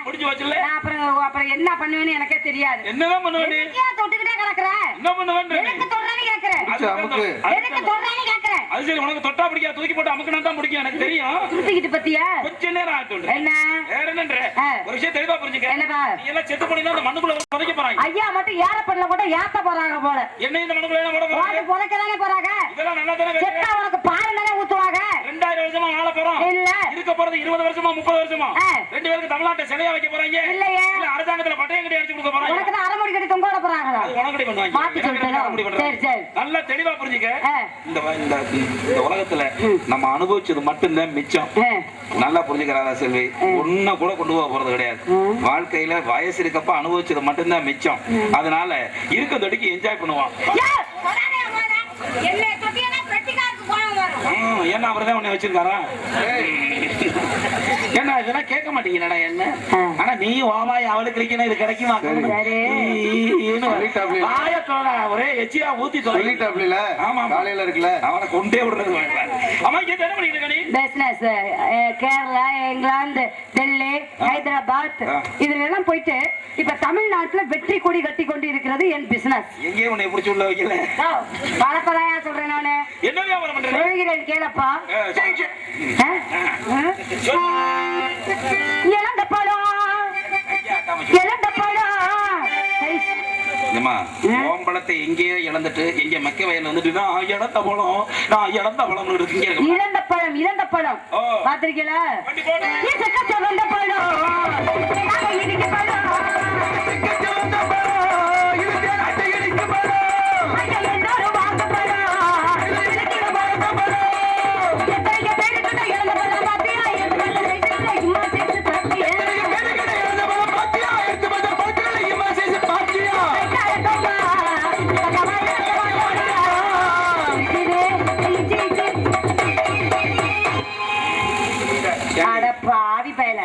முடிஞ்சு வச்சுல. அப்புறம் என்ன பண்ணுவேன்னு எனக்கே தெரியாது. என்னதான் பண்ணுவேன்? ஏன் தொட்டுக்கிட்டே கிடக்குற? என்ன பண்ணுவேன்? எனக்கு தொடுறேன்னு கேக்குறேன். எனக்கு தொடுறேன்னு கேக்குறேன். அது சரி, உனக்கு தொட்டா பிடிக்காது, தூக்கி போட்டு அமுக்குனா தான் பிடிக்கும், எனக்கு தெரியும். தூக்கிட்டு பத்தியா? கொஞ்ச நேரம் ஆகட்டும். என்ன வேற என்னன்ற ஒரு விஷயம் தெளிவா புரிஞ்சுக்க. என்னப்பா? நீ எல்லாம் செத்து போனீங்கன்னா அந்த மண்ணுக்குள்ள புதைக்க போறாங்க. ஐயா மட்டும் ஏறப்படல கூட ஏத்த போறாங்க போல. என்ன இந்த மண்ணுக்குள்ள என்ன போட போறாங்க? புதைக்க தானே போறாங்க. இதெல்லாம் நல்லா தானே செத்தா வேற. உனக்கு பால் தானே ஊத்துவாங்க. 2000 வருஷமா வாழ போறோம். இல்ல. இருக்க போறது 20 வருஷமா 30 வருஷமா. ரெண்டு பேருக்கு தமிழ்நாட்டை சிலையா வைக்க போறாங்க. இல்லையே. இல்ல அரசாங்கத்துல பட்டையம் கட்டி அடிச்சு கொடுக்க போறாங்க. உனக்கு தான் அரைமுடி கட்டி தொங்க விட போறாங்க. அது உனக்கடி பண்ணுவாங்க. மாத்தி சொல்றேன். சரி சரி. நல்லா தெளிவா புரிஞ்சுக்க. இந்த உலகத்துல நம்ம அனுபவிச்சது மட்டும்தான் மிச்சம். நல்லா புரிஞ்சுக்கிறாரா செல்வி? ஒன்ன கூட கொண்டு போக போறது கிடையாது. வாழ்க்கையில வயசு இருக்கப்ப அனுபவிச்சது மட்டும்தான் மிச்சம். அதனால இருக்க தொடிக்கு என்ஜாய் பண்ணுவான். என்ன தொட்டியனா பெட்டிகாருக்கு போறோம். ஏன்னா அவர்தான் உன்னை வச்சிருக்காரா? என்ன இதெல்லாம் கேட்க மாட்டீங்கடா என்ன? ஆனா நீ வாவாய் அவளுக்கு கிடைக்கணும், இது கிடைக்குமா? ஒரே எச்சியா ஊத்தி சொல்லிட்டாப்ல. ஆமா காலையில இருக்குல்ல, அவனை கொண்டே விடுறது. அம்மா இங்க என்ன பண்ணிட்டு இருக்க நீ? பிசினஸ் கேரளா, இங்கிலாந்து, டெல்லி, ஹைதராபாத் இதுல எல்லாம் போயிட்டு இப்ப தமிழ்நாட்டுல வெற்றி கொடி கட்டி கொண்டு இருக்கிறது என் பிசினஸ். எங்கே உன்னை பிடிச்சி உள்ள வைக்கல? பழப்பதாயா சொல்றேன் நானு. என்ன வியாபாரம் பண்றேன்? சொல்கிறேன் கேளப்பா. இழந்த பழம், இழந்த பழம். ஓம்பளத்தை எங்கேயோ இழந்துட்டு எங்க மக்க வயல்ல வந்துட்டு நான் இழந்த பழம், நான் இழந்த பழம் இருக்கு. இழந்த பழம், இழந்த பழம் பாத்திருக்கீங்களா? இழந்த பழம், இடிக்க பழம்,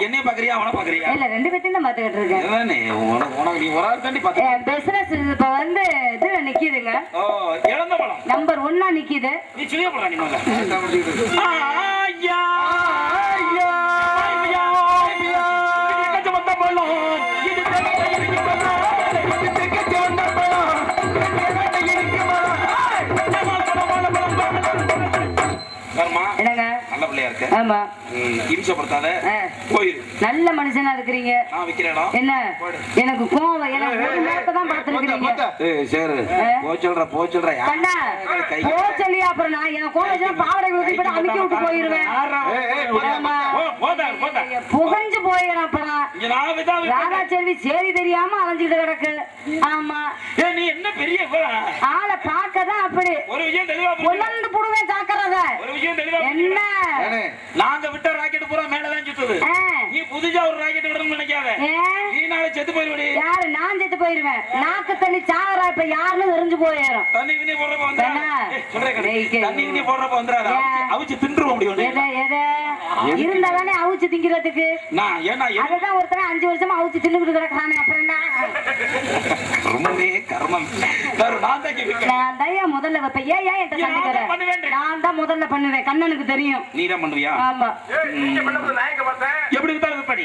என்ன பாக்குறியா அவன பாக்குறியா? இல்ல ரெண்டு பேத்தையும் தான் பாத்துக்கிட்டு இருக்கேன். உனக்கு நீ ஒரு ஆள் தாண்டி பாத்து. பிசினஸ் இப்ப வந்து இதுல நிக்குதுங்க. இழந்த பழம் நம்பர் 1 நிக்குது. நீ சொல்லிய போறா நீ முதல்ல. ஐயா ஐயா ஐயா கட்ட வந்த பழம், இது தெக்க பழம், இது தெக்க வந்த பழம், என்னங்க நல்ல பிள்ளையா இருக்க. ஆமா இம்சப்படுத்தாத, போயிரு. நல்ல மனுஷனா இருக்கிறீங்க. நான் விக்கிறேடா. என்ன எனக்கு கோவம், எனக்கு ஒரு நேரத்தை தான் பார்த்திருக்கீங்க. சரி போ சொல்ற கண்ணா போ சொல்லியா? அப்புறம் நான் எனக்கு கோவம் பாவடை விட்டு அமுக்கி விட்டு போயிருவேன். புகஞ்சு போயிடும். அப்புறம் ராதா செல்வி சேரி தெரியாம அலைஞ்சிட்டு கிடக்கு. ஆமா நீ என்ன பெரிய ஆளை பார்க்கதான் அப்படி ஒரு விஷயம் தெளிவா பொல்லந்து புடுவேன் தாக்கறத. ஒரு விஷயம் தெளிவா என்ன நாங்க விட்ட ராக்கெட் பூரா மேலதான் சுத்துது. நீ புதுசா ஒரு ராக்கெட் விடணும்னு நினைக்காத. நீ நாளை செத்து போயிருவடி. யாரு? நான் செத்து போயிருவேன். நாக்கு தண்ணி சாகரா இப்ப யாருன்னு தெரிஞ்சு போயிடும். தண்ணி கிண்ணி போடுறப்ப வந்துடாத. தண்ணி கிண்ணி போடுறப்ப வந்துடாத. அவிச்சு தின்றுவோம் முடியும். இருந்தாதானே அவிச்சு திங்கிறதுக்கு. நான் ஏன்னா அதுதான் ஒருத்தர 5 வருஷமா அவிச்சு தின்னுட்டு கிடக்குறானே. அப்புறம் என்ன ரொம்பவே கர்மம். நான் தான் முதல்ல வைப்பேன். ஏன் என்கிட்ட சண்டைக்கிற? நான் தான் முதல்ல பண்ணுவேன். கண்ணனுக்கு தெரியும். நீ தான் பண்ணுவியா? ஆமா. எப்படி வித்தாலும் விப்படி.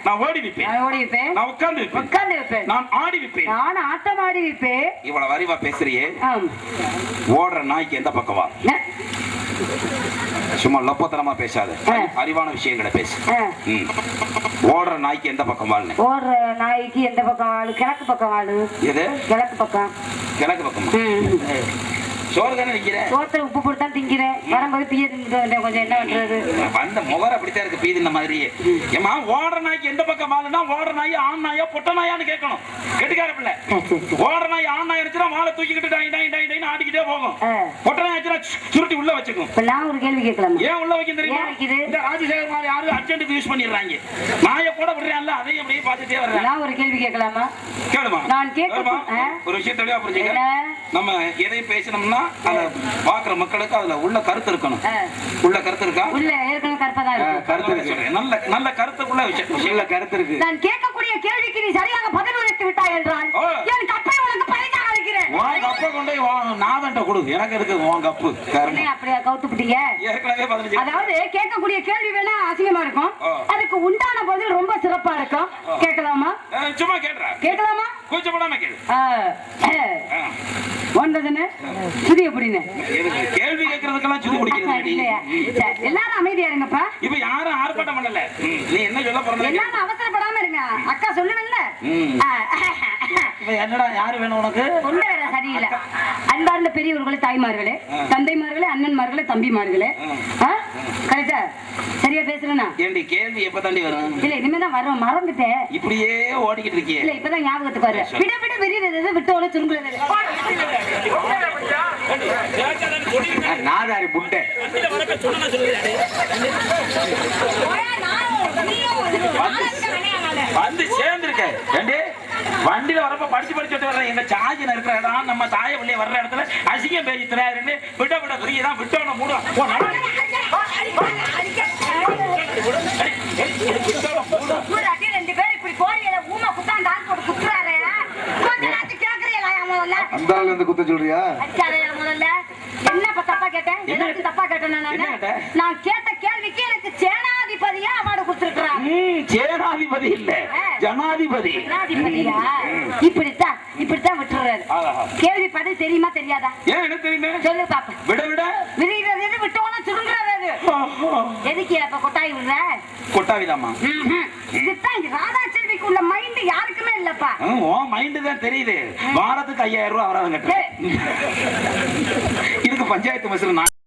நான் ஓடி விப்பேன். நான் ஓடி விப்பேன். நான் உட்கார்ந்து விப்பேன். உட்கார்ந்து விப்பேன். நான் ஆடி விப்பேன். நான் ஆட்டம் ஆடி விப்பேன். இவ்வளவு அறிவா பேசுறியே. ஓடுற நாய்க்கு எந்த பக்கம் வா? சும்மா லப்பத்தனமா பேசாத, அறிவான விஷயங்களை பேசு. ஓடுற நாய்க்கு எந்த பக்கம் வாழ்னு? ஓடுற நாய்க்கு எந்த பக்கம் வாழு? கிழக்கு பக்கம் வாழு. எது? கிழக்கு பக்கம். கிழக்கு பக்கமா? சோறு தானே நிக்கிறேன். சோத்துல உப்பு போட்டு தான் திங்கிறேன். வரும்போது பீய திங்கிட்டு வந்தேன். கொஞ்சம் என்ன பண்றது? வந்த முகர அப்படித்தான் இருக்கு பீதின மாதிரி. ஏமா ஓடுற நாய்க்கு எந்த பக்கம் வாழுனா ஓடுற நாய் ஆண் நாயா பொட்ட நாயான்னு கேட்கணும். கெட்டுக்கார பிள்ளை. ஓடுற நாய் ஆண் நாய் இருந்துச்சுன்னா வாழை தூக்கிக்கிட்டு டாய் டாய் டாய் டாய்னு ஆடிக்கிட்டே போகும். பொட்ட நாய் ஆச்சுன்னா சுருட்டி உள்ள வச்சுக்கும். இப்ப நான் ஒரு கேள்வி கேட்கலாம். ஏன் உள்ள வைக்கும் தெரியுமா? இந்த ராஜசேகர் மாதிரி யாரும் அர்ஜென்ட்டுக்கு யூஸ் பண்ணிடுறாங்க. நாயை கூட விடுறான்ல, அதையும் அப்படியே பார்த்துட்டே வர்றேன். நான் ஒரு கேள்வி கேட்கலாமா? கேளுமா. நான் கேட்கலாம். ஒரு விஷயம் தெளிவா புரிஞ்சுக்க. நம்ம எதை பேசணும்னா அதை பாக்குற மக்களுக்கு அதுல உள்ள கருத்து இருக்கணும். உள்ள கருத்து இருக்கா? உள்ள ஏற்கனவே கருப்பதா இருக்கு. கருத்து இருக்கு. நல்ல நல்ல கருத்துக்குள்ள விஷயங்கள கருத்து இருக்கு. நான் கேட்கக்கூடிய கேள்விக்கு நீ சரியாக பதில் உரைத்து விட்டாய் என்றால் என் கப்பை உனக்கு பரிசாக அளிக்கிறேன். உன் கப்பை கொண்டு நாதன்ட்ட கொடு. எனக்கு இருக்கு உன் கப்பு. என்ன அப்படியே கவுத்துப்பிட்டீங்க? ஏற்கனவே 15. அதாவது கேட்கக்கூடிய கேள்வி வேணா அசிங்கமா இருக்கும், அதுக்கு உண்டான பதில் ரொம்ப சிறப்பா இருக்கும். கேட்கலாமா? சும்மா கேட்றா. கேட்கலாமா? கூச்சப்படாம கேளு. ஒன்றதுன்னு சுதி எப்படின்னு கேள்வி கேட்கறதுக்கெல்லாம் சுதி பிடிக்கிறது. எல்லாரும் அமைதியா இருங்கப்பா. இப்ப யாரும் ஆர்ப்பாட்டம் பண்ணல. நீ என்ன சொல்ல போற? எல்லாரும் அவசரப்படாம இருங்க. அக்கா சொல்லுவல்ல. என்னடா யாரு வேணும் உனக்கு? ஒண்ணு வேற சரியில்லை. அன்பார்ந்த பெரியவர்களே, தாய்மார்களே, தந்தைமார்களே, அண்ணன்மார்களே, தம்பிமார்களே, கரெக்டா சரியா பேசுறேன்னா? ஏண்டி கேள்வி எப்ப தாண்டி வரும்? இல்ல இனிமேதான் வரும். மறந்துட்டேன். இப்படியே ஓடிக்கிட்டு இருக்கியே. இல்ல இப்பதான் ஞாபகத்துக்கு வர. விட விட வெறியது விட்டு ஓட சுருங்குறது. நாதாரி புட்டை வந்து சேர்ந்துருக்க. வண்டியில வரப்ப படிச்சு வர்றேன். எங்க சாஜின இருக்கிற இடம் நம்ம தாய பிள்ளைய வர்ற இடத்துல அசிங்கம் பேசி தராருன்னு விட புரியுதான் விட்டவன மூடுவான். ரெண்டு பேரும் இப்படி கோழியில ஊமை குத்தான் டால் போட்டு குத்துறாரு. கேக்குறீங்களா முதல்ல? அந்த ஆள் வந்து குத்த சொல்றியா? அடிக்காதயா முதல்ல. என்ன தப்பா கேட்டேன்? எனக்கு தப்பா கேட்டேன் நான் கேட்ட கேள்விக்கு எனக்கு சேனாதிபதியா அவார்டு கொடுத்திருக்கிறாங்க. சேனாதிபதி இல்ல ஜனாதிபதி. ஜனாதிபதியா? இப்படித்தான் விட்டுறாரு. கேள்வி பதில் தெரியுமா தெரியாதா? ஏன் எனக்கு தெரியுமே. சொல்லு பாப்பா. விட விடுகிறது எது விட்டோம்னா சுருங்குறது எதுக்கு அப்ப கொட்டாய் விடுற? கொட்டாவிதாமா. இதுதான் ராதா செல்விக்கு உள்ள மைண்ட் யாருக்குமே இல்லப்பா. மைண்ட் தான் தெரியுது. வாரத்துக்கு 5000 ரூபாய் வராதுங்க. இதுக்கு பஞ்சாயத்து மசூல்